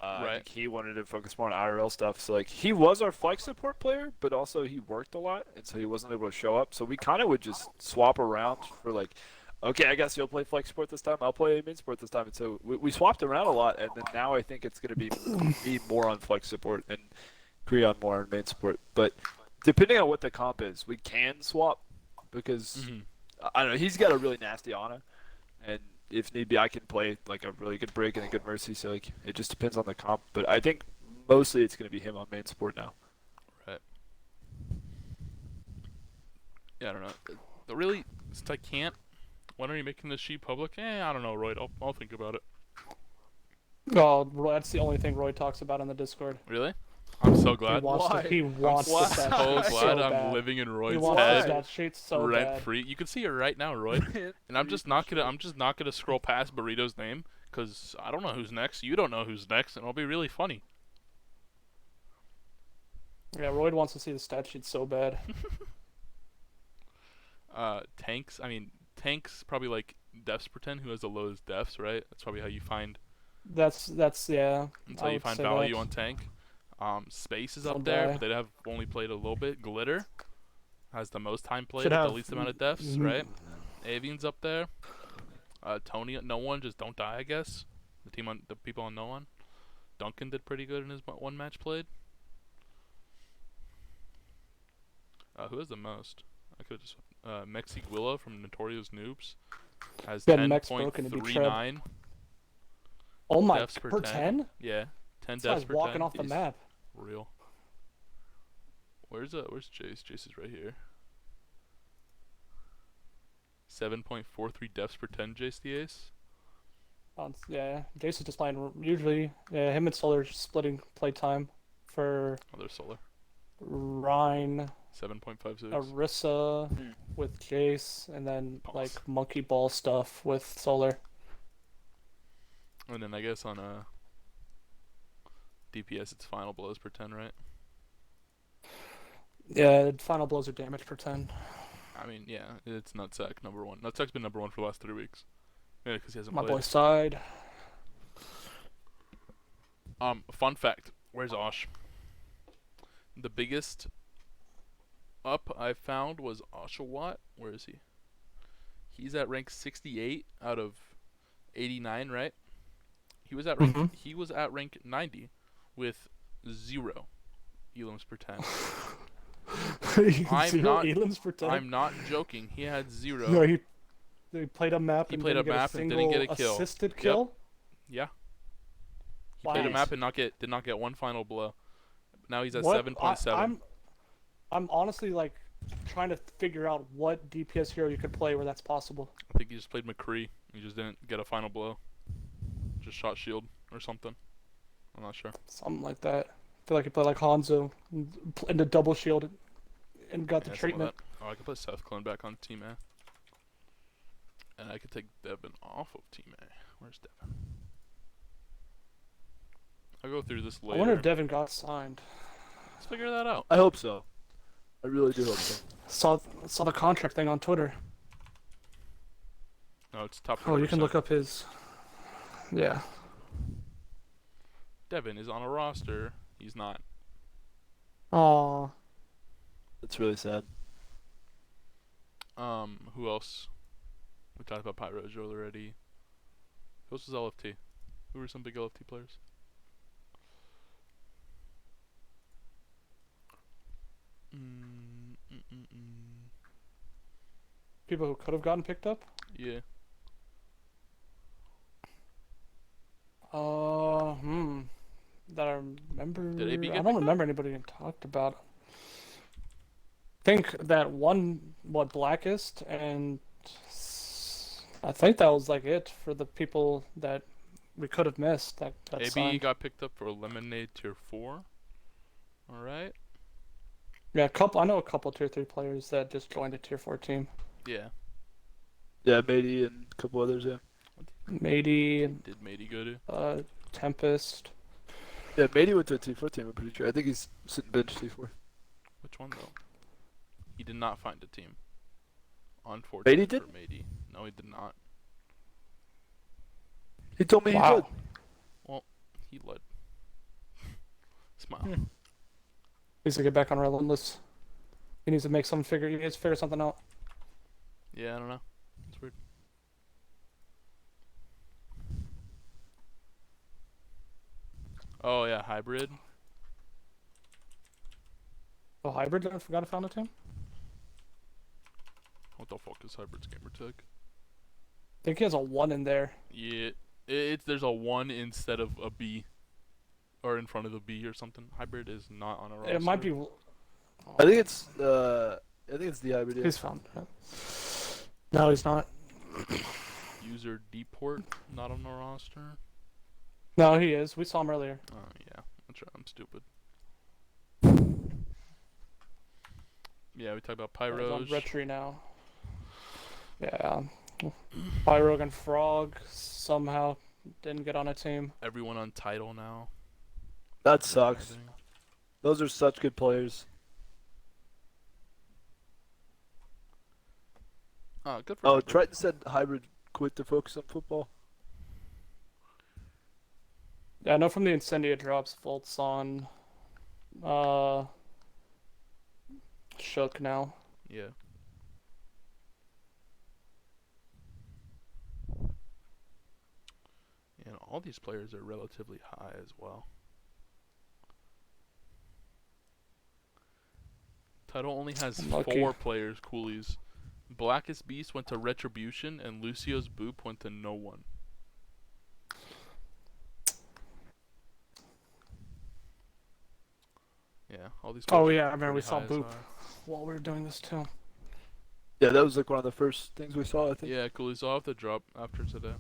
I Right. think he wanted to focus more on IRL stuff. So like he was our flex support player, but also he worked a lot, and so he wasn't able to show up. So we kind of would just swap around for like, okay, I guess you'll play flex support this time. I'll play main support this time. And so we swapped around a lot, and then now I think it's gonna be me more on flex support and Creon more on main support. But depending on what the comp is, we can swap because Mm-hmm. I don't know. He's got a really nasty Ana, and if need be, I can play like a really good break and a good mercy. So like, it just depends on the comp. But I think mostly it's gonna be him on main support now. Right. Yeah, I don't know. Really, since I can't, when are you making this sheet public? I don't know, Roy. I'll think about it. Oh, that's the only thing Roy talks about on the Discord. Really? I'm so He glad. wants, Why? he wants Why? the stat So sheet glad so I'm bad. living in He Roy's wants the head stat sheet so rent bad. free. You can see it right now, Roy. And I'm just not gonna scroll past Burrito's name because I don't know who's next. You don't know who's next, and it'll be really funny. Yeah, Roy wants to see the stat sheet so bad. Tanks. I mean, Tanks probably like Defs pretend who has the lowest Defs, right? That's probably how you find. That's yeah. That's I how you would find say value that. on Tank. Space is up Don't there, die. but they have only played a little bit. Glitter has the most time played Should at the have- least amount of Defs, right? Avian's up there. Tony, no one, just don't die, I guess. The people on no one. Duncan did pretty good in his one match played. Who has the most? I could just Mexiguilla from Notorious Noobs has Yeah, Mex broken to be 10.39 Oh my, Defs per per 10? 10? Yeah, 10 This guy's deaths per walking 10. off the He's map. real. Where's Jace? Jace is right here. 7.43 deaths per 10, Jace the Ace. Yeah, Jason's just playing. Usually, yeah, him and Solar splitting playtime for Oh, there's Solar. Rhine, 7.56. Arissa Hmm. with Jace, and then Pause. like Monkey Ball stuff with Solar. And then I guess on DPS it's final blows per 10, right? Yeah, final blows are damage per 10. I mean, yeah, it's Nutsack number 1. Nutsack's been number 1 for the last 3 weeks. Yeah, because he hasn't My played. boy side. Fun fact: Where's Osh? The biggest up I found was Oshawott. Where is he? He's at rank 68 out of 89, right? He was at rank Mhm. he was at rank 90 with 0 elims per 10. I'm Zero not- elims per 10. I'm not joking. He had 0. No, he played a map He and played didn't a get map a and single didn't get a kill. assisted Yep. kill. Yeah. He Wow. played a map and did not get one final blow. Now he's at What? 7.7. I'm honestly like trying to figure out what DPS hero you could play where that's possible. I think he just played McCree. He just didn't get a final blow. Just shot shield or something. I'm not sure. Something like that. I feel like he played like Hanzo into double shield and got the Yeah, something like treatment. that. Oh, I could put Seth Clone back on Team A. And I could take Devin off of Team A. Where's Devin? I'll go through this I later. wonder if Devin got signed. Let's figure that out. I hope so. I really do hope so. Saw the contract thing on Twitter. No, it's top 40%. Oh, you can look up his. Yeah. Devin is on a roster. He's not. Aw. That's really sad. Who else? We talked about Pyro Joe already. Who else was LFT? Who were some big LFT players? People who could have gotten picked up. Yeah. That I remember. Did AB get I picked don't up? remember anybody getting talked about. I think that one, Blackest, and I think that was like it for the people that we could have missed. That AB signed. got picked up for Lemonade Tier 4. Alright. Yeah, I know a couple tier 3 players that just joined a tier 4 team. Yeah. Yeah, Matey and a couple others, yeah. Matey, Did Matey go to? Tempest. Yeah, Matey went to a T4 team, I'm pretty sure. I think he's sitting bench T4. Which one though? He did not find a team. Unfortunately Matey did? for Matey. No, he did not. He told me Wow. he would. He led. Smile. He needs to get back on Relentless. He needs to make some figure. He needs to figure something out. Yeah, I don't know. It's weird. Oh yeah, hybrid. Oh, Hybrid forgot to found a team. What the fuck is hybrid's gamer tag? I think he has a 1 in there. Yeah, there's a 1 instead of a B, or in front of the B or something. Hybrid is not on a roster. It might be. I think it's the hybrid. Yeah. He's found it. No, he's not. User deport not on the roster. No, he is. We saw him earlier. Oh yeah, that's right. I'm stupid. Yeah, we talked about He's on Pyros. Retry now. Yeah. Pyrogue and Frog somehow didn't get on a team. Everyone on title now. That sucks. Those are such good players. Oh, good for Oh, hybrid. Triton said hybrid quit to focus on football. Yeah, I know from the Incendia drops, Volt's on Shook now. Yeah. And all these players are relatively high as well. Title only has Lucky. 4 players, coolies. Blackest Beast went to Retribution, and Lucio's Boop went to no one. Yeah, all these. Oh players yeah, are I remember we pretty saw high as Boop high. while we were doing this too. Yeah, that was like one of the first things we saw, I think. Yeah, coolies. I'll have to drop after today.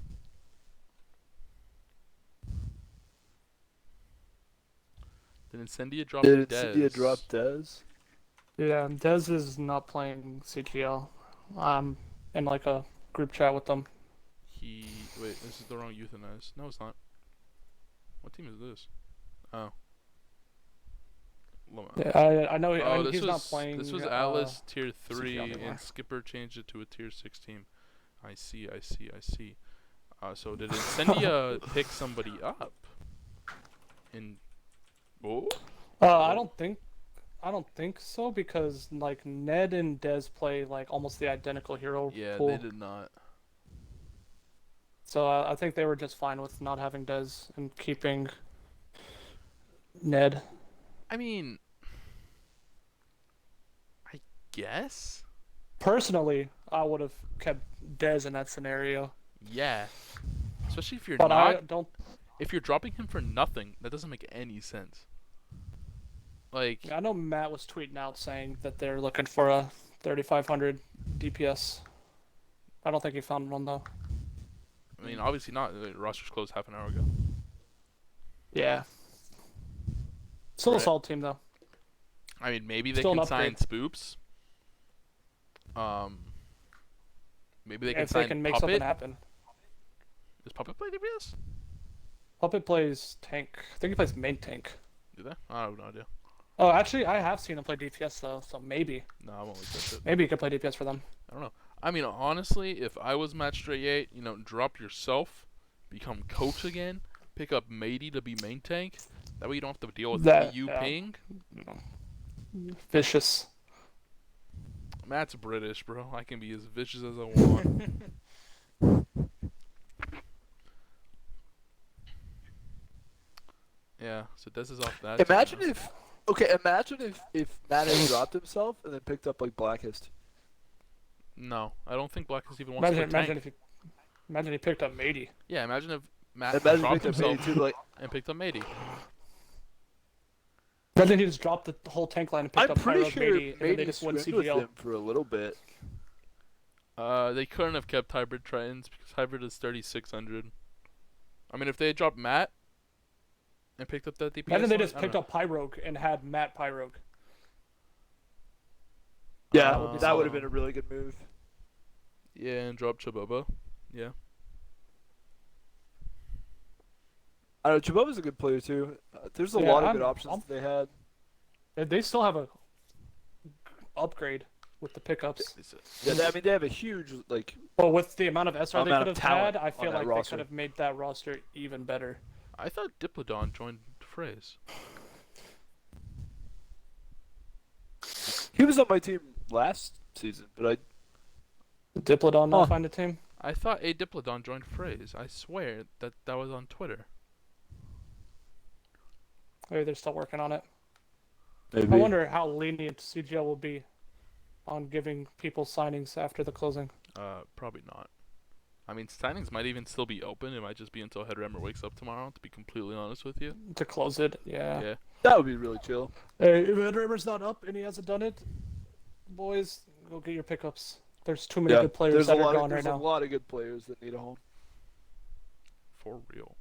Did Incendia drop Did Dez? Incendia drop Dez? Yeah, Dez is not playing CGL. I'm in like a group chat with them. Wait, this is the wrong euthanize. No, it's not. What team is this? Oh. Yeah, I know Oh, he's this was not playing. this was Atlas tier CGL 3, anymore. and Skipper changed it to a tier 6 team. I see. So did Incendia pick somebody up? In Oh, I don't think so because like Ned and Dez play like almost the identical hero yeah, pool. they did not. So I think they were just fine with not having Dez and keeping Ned. I mean, I guess. Personally, I would have kept Dez in that scenario. Yeah. Especially if you're But I not. don't. If you're dropping him for nothing, that doesn't make any sense. Like, I know Matt was tweeting out saying that they're looking for a 3,500 DPS. I don't think he found one though. I mean, obviously not. The roster's closed half an hour ago. Yeah. Still a Right. solid team though. I mean, maybe they Still an can sign upgrade. Spoops. Maybe they Yeah, can if they sign can make Puppet. something happen. Does Puppet play DPS? Puppet plays tank. I think he plays main tank. Do they? I have no idea. Oh, actually, I have seen him play DPS though, so maybe No, I won't touch it. he could play DPS for them. I don't know. I mean, honestly, if I was Match Straight 8, drop yourself, become coach again, pick up Matey to be main tank. That way you don't have to deal with That, EU yeah. ping. Vicious. Matt's British, bro. I can be as vicious as I want. Yeah, so Des is off that. Imagine team if Matt had dropped himself and then picked up like Blackest. now. No, I don't think Blackest even wants to play tank. Imagine he picked up Matey. Yeah, imagine if Matt Imagine dropped picked up himself Matey too, like and picked up Matey. Imagine he just dropped the whole tank line and picked I'm up pretty Pyro sure Matey, and then they Matey just won scrimmed with CDL. him for a little bit. They couldn't have kept Hybrid Tritons because Hybrid is 3,600. I mean, if they had dropped Matt and picked up that DPS Imagine they line, just I don't picked know. up Pyrogue and had Matt Pyrogue. Yeah, That would be that would have solid. been a really good move. Yeah, and drop Chaboba. Yeah. I know Chiboba's a good player too. There's a Yeah, lot of good options I'm- they had. They still have a upgrade with the pickups. Yeah, I mean they have a huge like. But with the amount of SR they Amount could of have talent had, I on feel that like roster. they could have made that roster even better. I thought Diplodon joined Phrase. He was on my team last season, but Diplodon not Huh. find a team? I thought a Diplodon joined Phrase. I swear that was on Twitter. Maybe they're still working on it. maybe. I wonder how lenient CGL will be on giving people signings after the closing. Probably not. I mean, signings might even still be open. It might just be until Headrammer wakes up tomorrow, to be completely honest with you. To close it, yeah. Yeah. That would be really chill. Hey, if Headrammer's not up and he hasn't done it, boys, go get your pickups. There's too many good players there's that a are lot gone of, there's right a now. lot of good players that need a home. For real.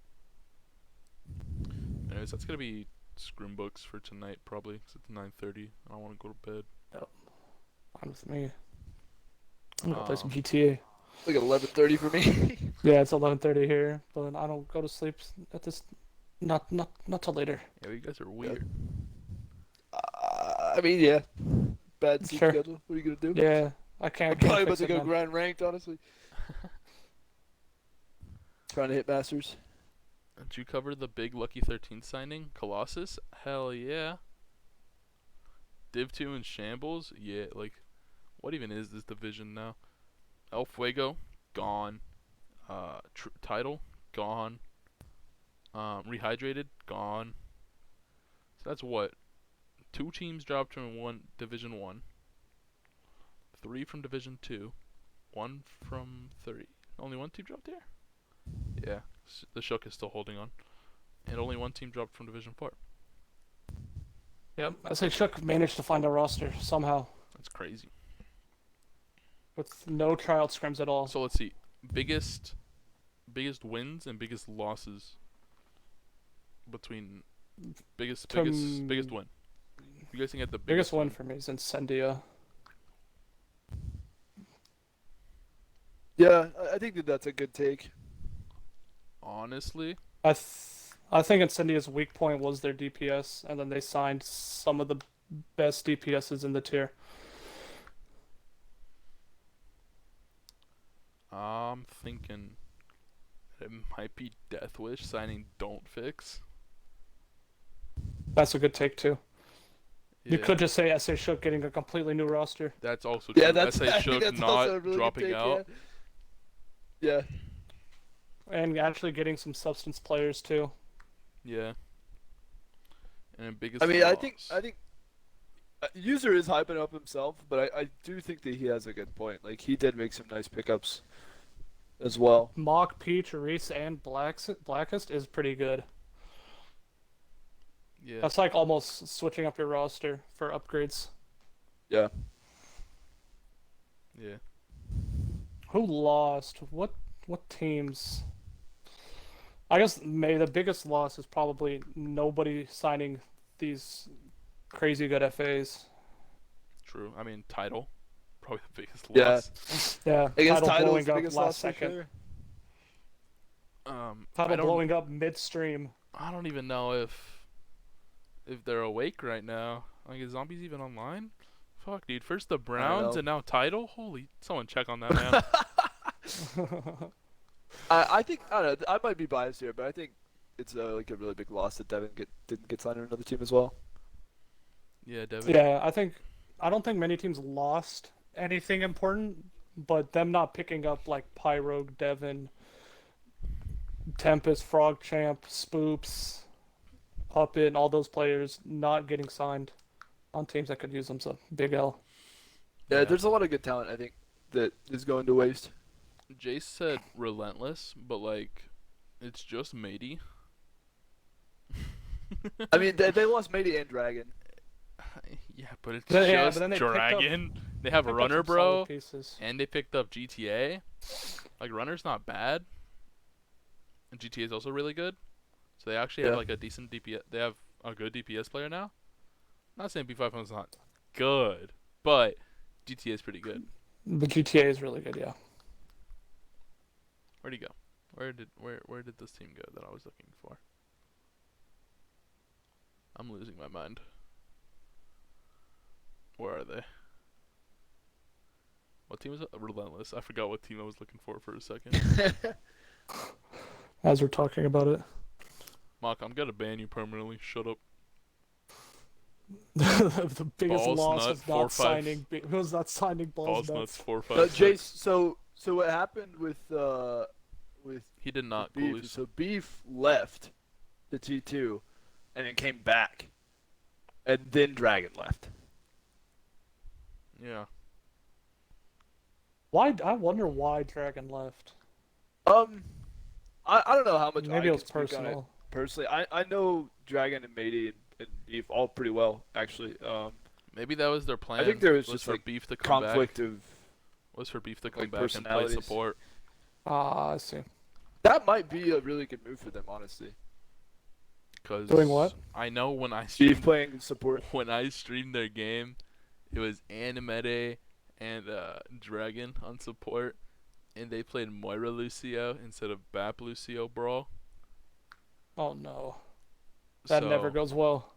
Anyways, that's gonna be Scrimbucks for tonight, probably, 'cause it's 9:30. I don't want to go to bed. Fine with me. I'm gonna play some Um, GTA. Like 11:30 for me. Yeah, it's 11:30 here, but I don't go to sleep at this. Not till later. Yeah, you guys are weird. I mean, yeah. Bad sleep Sure. schedule. What are you gonna do? Yeah, I can't. I'm probably about fix to it, go man. grind ranked, honestly. Trying to hit masters. Did you cover the big Lucky 13 signing? Colossus? Hell yeah. Div 2 and Shambles? Yeah, like, what even is this division now? El Fuego? Gone. Title? Gone. Rehydrated? Gone. So that's what? 2 teams dropped from Division 1. 3 from Division 2. 1 from 3. Only 1 team dropped here? Yeah, the Shook is still holding on. And only 1 team dropped from Division 4. Yep, I say Chuck managed to find a roster somehow That's crazy. with no tryout scrims at all. So let's see. Biggest wins and biggest losses between biggest win. You guys think at the Biggest one for me is Incendia. Yeah, I think that's a good take. Honestly, I think Incendia's weak point was their DPS, and then they signed some of the best DPSs in the tier. I'm thinking it might be Deathwish signing Don't Fix. That's a good take too. You Yeah. could just say SA Shook getting a completely new roster. That's also true. Yeah, that's SA I think Shook that's not also a really dropping good take, out. Yeah. And actually getting some substance players too. Yeah. And biggest I mean, loss. I think User is hyping up himself, but I do think that he has a good point. Like he did make some nice pickups as well. Mock, Peach, Reese, and Blackest is pretty good. Yeah. That's like almost switching up your roster for upgrades. Yeah. Yeah. Who lost? What teams? I guess maybe the biggest loss is probably nobody signing these crazy good FAs. True. I mean, title. Probably the biggest Yeah. loss. Yeah, I guess title Tidal's blowing the up biggest last loss for second. sure. I Title don't. blowing up midstream. I don't even know if they're awake right now. Like, is Zombies even online? Fuck, dude. First the Browns know. and now title. Holy, someone check on that, man. I think I don't know. I might be biased here, but I think it's like a really big loss that Devin didn't get signed to another team as well. Yeah, Devin. Yeah, I don't think many teams lost anything important, but them not picking up like Pyrogue, Devin, Tempest, Frog Champ, Spoops, Puppet, and all those players not getting signed on teams that could use them. So big L. Yeah, there's a lot of good talent I think that is going to waste. Jace said relentless, but like, it's just Matey. I mean, they lost Matey and Dragon. Yeah, but it's Yeah, just but then they picked up- Dragon. They have a Picked up runner, some bro, solid pieces. and they picked up GTA. Like, runner's not bad. And GTA is also really good. So they actually have Yeah. like a decent DPS. They have a good DPS player now. Not saying B5 is not good, but GTA is pretty good. The GTA is really good, yeah. Where'd he go? Where did this team go that I was looking for? I'm losing my mind. Where are they? What team was it? Relentless. I forgot what team I was looking for a second. As we're talking about it. Mock, I'm gonna ban you permanently. Shut up. The biggest Balls loss nut, was 4-5. not signing. Was not signing balls Balls nuts nuts. 4 5. Jace, so what happened with He did not Beef? lose. So Beef left the T2, and then came back, and then Dragon left. Yeah. Why? I wonder why Dragon left. I don't know how much Maybe I it was can speak on it personal. personally. I know Dragon and Matey and Beef all pretty well actually. Maybe that was their plan. I think there was just for like Beef to come conflict back. of Was for Beef to come like, back and play personalities. support. Ah, I see. that might be a really good move for them honestly. Cause Doing what? I know when I Beef streamed, playing support. when I streamed their game, it was Animede and Dragon on support, and they played Moira Lucio instead of Bap Lucio Brawl. Oh no, that never So- goes well.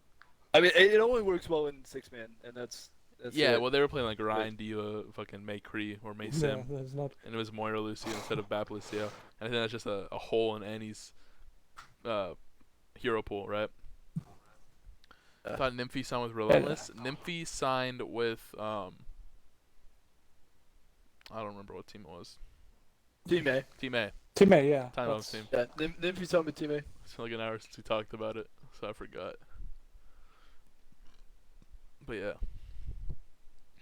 I mean, it only works well in 6-man, and that's Yeah, it. well, they were playing like Ryan Diva, fucking May Cree or May Sim, Yeah, that's not. and it was Moira Lucio instead of Bap Lucio. And I think that's just a hole in Annie's hero pool, right? I thought Nymphy signed with Relentless. Nymphy signed with I don't remember what team it was. Team A. Team A. Team A, yeah. Time that's- team. Yeah, Nymphy's on with Team A. It's been like an hour since we talked about it, so I forgot. But yeah.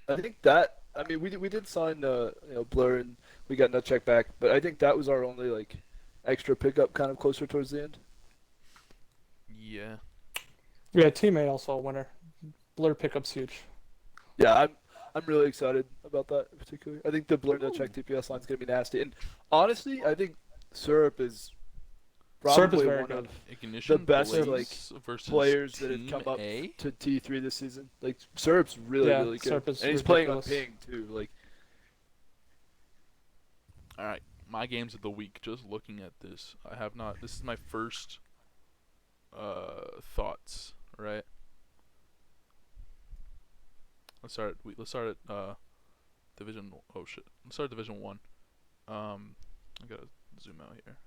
I think that. I mean, we did sign Blur and we got Nutcheck back, but I think that was our only like extra pickup kind of closer towards the end. Yeah. Yeah, Team A also a winner. Blur pickup's huge. Yeah, I'm really excited about that in particular. I think the Blur Nutcheck TPS line's gonna be nasty, and honestly, I think Syrup is Syrup is probably very one good. of Ignition best, Blaze versus players that have Team come up A? to T3 this season. Like Syrup's really Yeah, really good, Syrup is and he's playing on ridiculous. ping too. Like All right, my games of the week. Just looking at this, I have not. This is my first thoughts. Right. Let's start. Let's start at Division. Oh shit. Let's start at Division 1. I gotta zoom out here.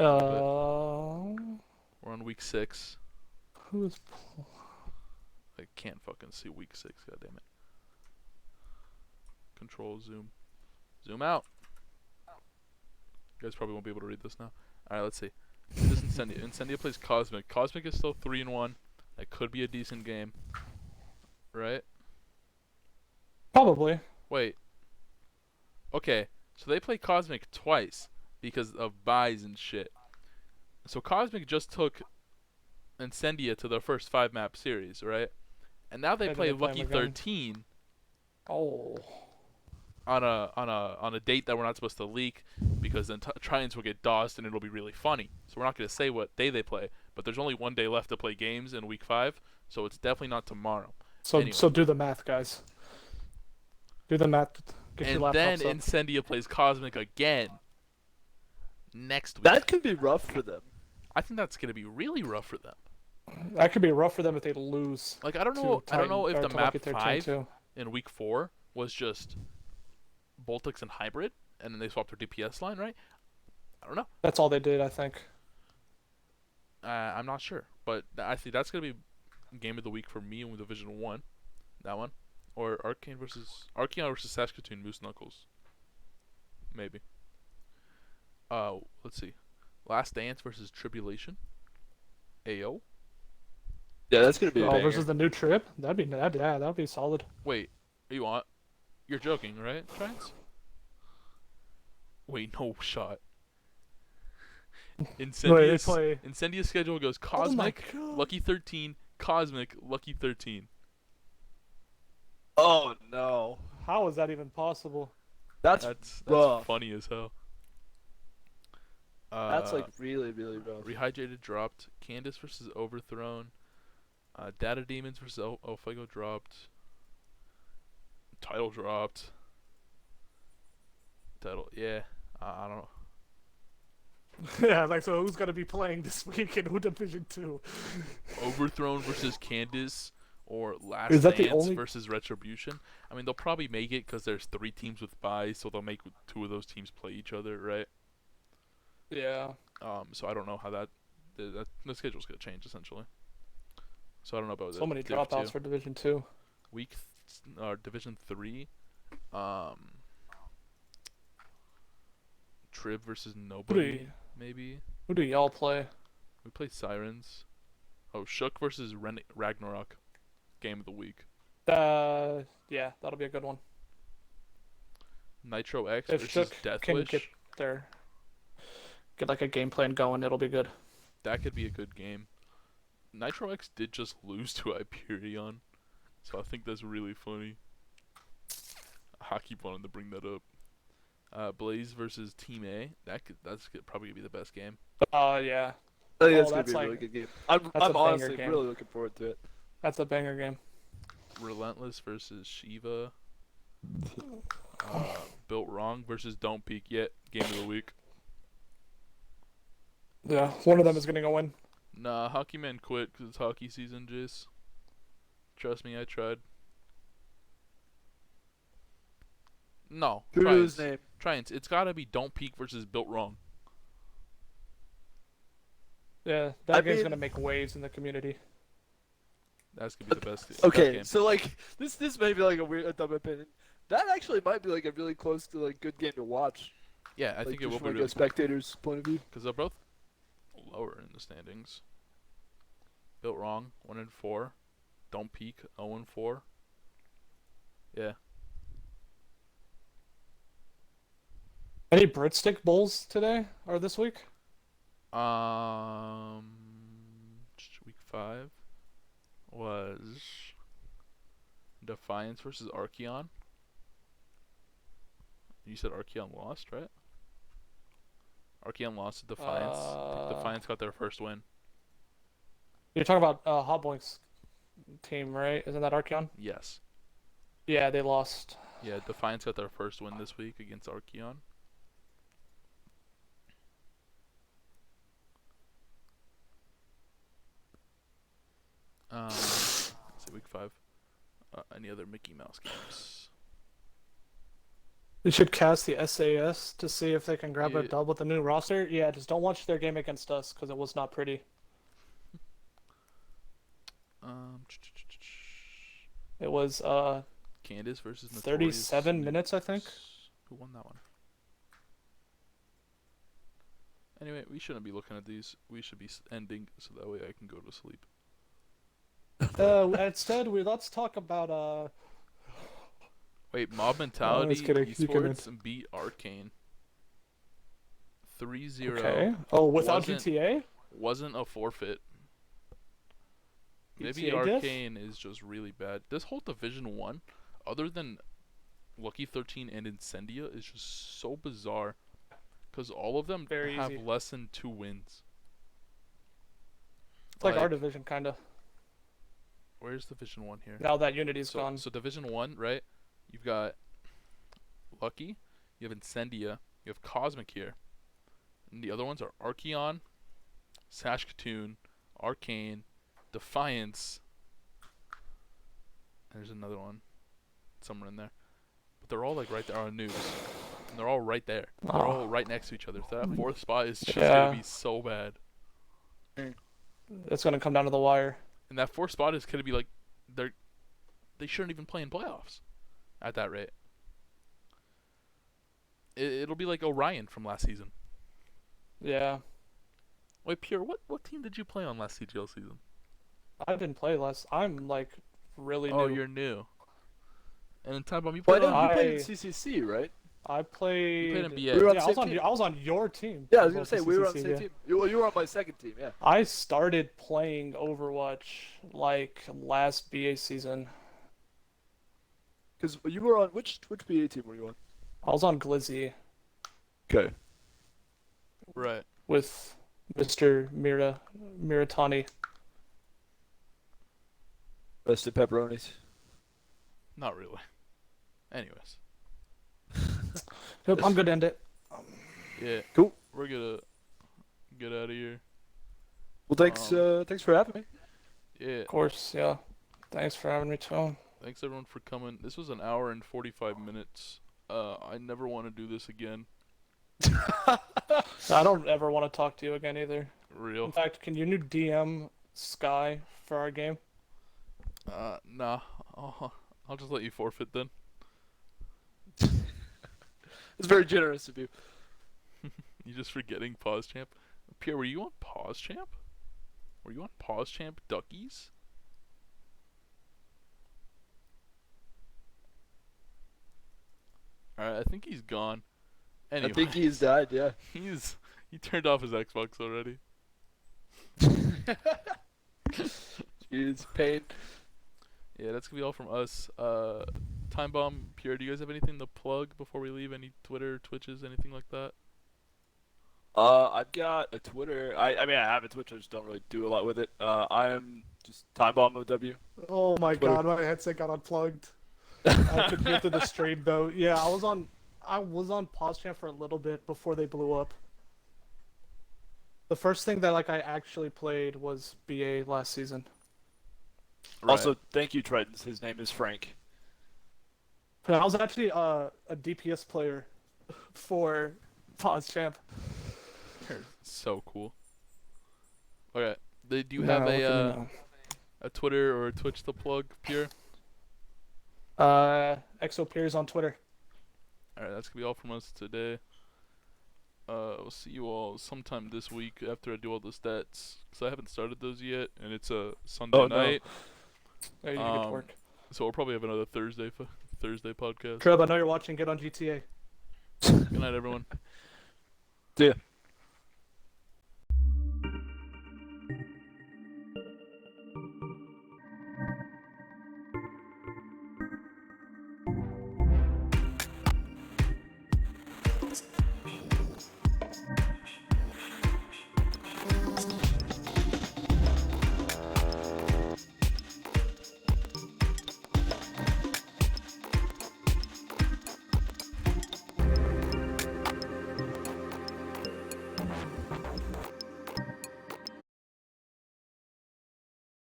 Uh, We're on week 6. Who is? I can't fucking see week 6. God damn it. Control zoom. Zoom out. You guys probably won't be able to read this now. All right, let's see. This is Incendia. Incendia plays Cosmic. Cosmic is still 3-1. That could be a decent game, right? Probably. Wait. Okay, so they play Cosmic twice because of buys and shit. So Cosmic just took Incendia to their first 5-map series, right? And now they Yeah, play they play Lucky them again. 13 Oh. on a date that we're not supposed to leak because then Trions will get DOSed and it'll be really funny. So we're not going to say what day they play, but there's only 1 day left to play games in week 5, so it's definitely not tomorrow. So Anyway. so do the math, guys. Do the math. Get your And then laptops up. Incendia plays Cosmic again next week. That could be rough for them. I think that's going to be really rough for them. That could be rough for them if they lose. Like I don't to know Titan, if or the to map Lucky 13 5 too. in week 4 was just Boltix and Hybrid, and then they swapped their DPS line, right? I don't know. That's all they did, I think. I'm not sure, but I think that's gonna be game of the week for me in Division 1. That one, or Arcane versus Saskatoon Moose Knuckles. Maybe. Let's see. Last Dance versus Tribulation. AO. Yeah, that's gonna be a Oh, banger. versus the new trip? That'd be solid. Wait, you want? You're joking, right, Trans? Wait, no shot. Incendia's play- Incendia's schedule goes Oh my Cosmic, God. Lucky 13, Cosmic, Lucky 13. Oh no, How is that even possible? that's That's rough. funny as hell. That's like really rough. Rehydrated dropped. Candace versus Overthrown. Data Demons versus Ofago dropped. Title dropped. Title, yeah. I don't know. Yeah, like, so who's gonna be playing this week in Who Division 2? Overthrown versus Candace, or Last Is that the Dance only- versus Retribution. I mean, they'll probably make it because there's 3 teams with buys, so they'll make 2 of those teams play each other, right? Yeah. So I don't know how the schedule's gonna change essentially. So I don't know about So many Div dropouts 2. for Division 2. Division 3. Trib versus nobody, maybe. Who do y'all play? We play Sirens. Oh, Shook versus Ragnarok. Game of the week. Yeah, that'll be a good one. Nitro X If versus Shook can Deathwish. get like a game plan going, it'll be good. That could be a good game. Nitro X did just lose to Hyperion, so I think that's really funny. I keep wanting to bring that up. Blaze versus Team A. That's probably gonna be the best game. Yeah. I think that's Oh, gonna that's be a like- really good game. I'm a banger honestly game. really looking forward to it. That's a banger game. Relentless versus Shiva. Built Wrong versus Don't Peek Yet. Game of the week. Yeah, one of them is gonna go in. Nah, Hockey Man quit because it's hockey season, Jace. Trust me, I tried. No, Who's try his it. name? Try it. It's gotta be Don't Peek versus Built Wrong. Yeah, I that game's mean- gonna make waves in the community. That's gonna be the best. best Okay, game. so like this may be like a dumb opinion. That actually might be like a really close to like good game to watch. Yeah, I Like, think it just will from, be like really a spectator's point of view. because they're both lower in the standings. Built Wrong 1-4. Don't Peek 0-4. Yeah. Any Britstick Bowls today or this week? Week 5 was Defiance versus Archeon. You said Archeon lost, right? Archeon lost to Defiance. Defiance got their first win. You're talking about Hotboink's team, right? Isn't that Archeon? Yes. Yeah, they lost. Yeah, Defiance got their first win this week against Archeon. Let's see, week 5. Any other Mickey Mouse games? They should cast the SAS to see if they can grab a Yeah. dub with the new roster. Yeah, just don't watch their game against us because it was not pretty. It was Candace versus Notorious 37 minutes, I think. Who won that one? Anyway, we shouldn't be looking at these. We should be ending so that way I can go to sleep. Instead, let's talk about Wait, Mob Mentality kidding. You can Esports beat Arcane 3-0. Okay. Oh, without Wasn't- GTA? Wasn't a forfeit. Maybe GTA diff? Arcane is just really bad. This whole Division 1, other than Lucky 13 and Incendia, is just so bizarre. Because all of them Very have easy. less than 2 wins. It's like our division, kind of. Where's Division 1 here? Now that Unity's So, gone. so Division 1, right? You've got Lucky, you have Incendia, you have Cosmic here. And the other ones are Archeon, Saskatoon, Arcane, Defiance. There's another one somewhere in there. But they're all like right there on news. And they're all right there. They're all right next to each other. So that 4th spot is just going to be so bad. It's going to come down to the wire. And that 4th spot is going to be like, they shouldn't even play in playoffs at that rate. It'll be like Orion from last season. Yeah. Wait, Pierre, what team did you play on last CGL season? I didn't play less. I'm like really Oh, new. you're new. And in Timebomb, you Well, played I know on... you played in CCC, right? I played. You played in BA. We were on Yeah, the I was same on. team. I was on your team. Yeah, I was gonna say we were on the CCC, same yeah. team. You were on my second team, yeah. I started playing Overwatch like last BA season. Because you were on which BA team were you on? I was on Glizzy Okay. Right. with Mr. Miratani. Rest in pepperonis. Not really. Anyways. Yep, I'm good to end it. Yeah. Cool. We're gonna get out of here. Well, thanks for having me. Yeah. Of course, yeah. Thanks for having me, too. Thanks everyone for coming. This was an hour and 45 minutes. I never want to do this again. I don't ever want to talk to you again either. Real. In fact, can you new DM Sky for our game? Nah. I'll just let you forfeit then. It's very generous of you. You just forgetting Pause Champ. Pierre, were you on Pause Champ? Were you on Pause Champ Duckies? Alright, I think he's gone. Anyway, I think he's died, yeah. he turned off his Xbox already. Jeez, pain. Yeah, that's gonna be all from us. Timebomb, Pierre, do you guys have anything to plug before we leave? Any Twitter, Twitches, anything like that? I've got a Twitter. I mean, I have a Twitch. I just don't really do a lot with it. I'm just Timebomb OW. Oh my Twitter. god, my headset got unplugged. I could hear through the stream though. Yeah, I was on Pause Champ for a little bit before they blew up. The first thing that I actually played was BA last season. Right. Also, thank you, Tritons. His name is Frank. But I was actually a DPS player for Pause Champ. So cool. Okay, do you have a Twitter or a Twitch to plug, Pierre? ExoPeers on Twitter. Alright, that's gonna be all from us today. We'll see you all sometime this week after I do all the stats, because I haven't started those yet, and it's a Sunday night. There you get to work. So we'll probably have another Thursday podcast. Treb, I know you're watching. Get on GTA. Good night, everyone. See ya.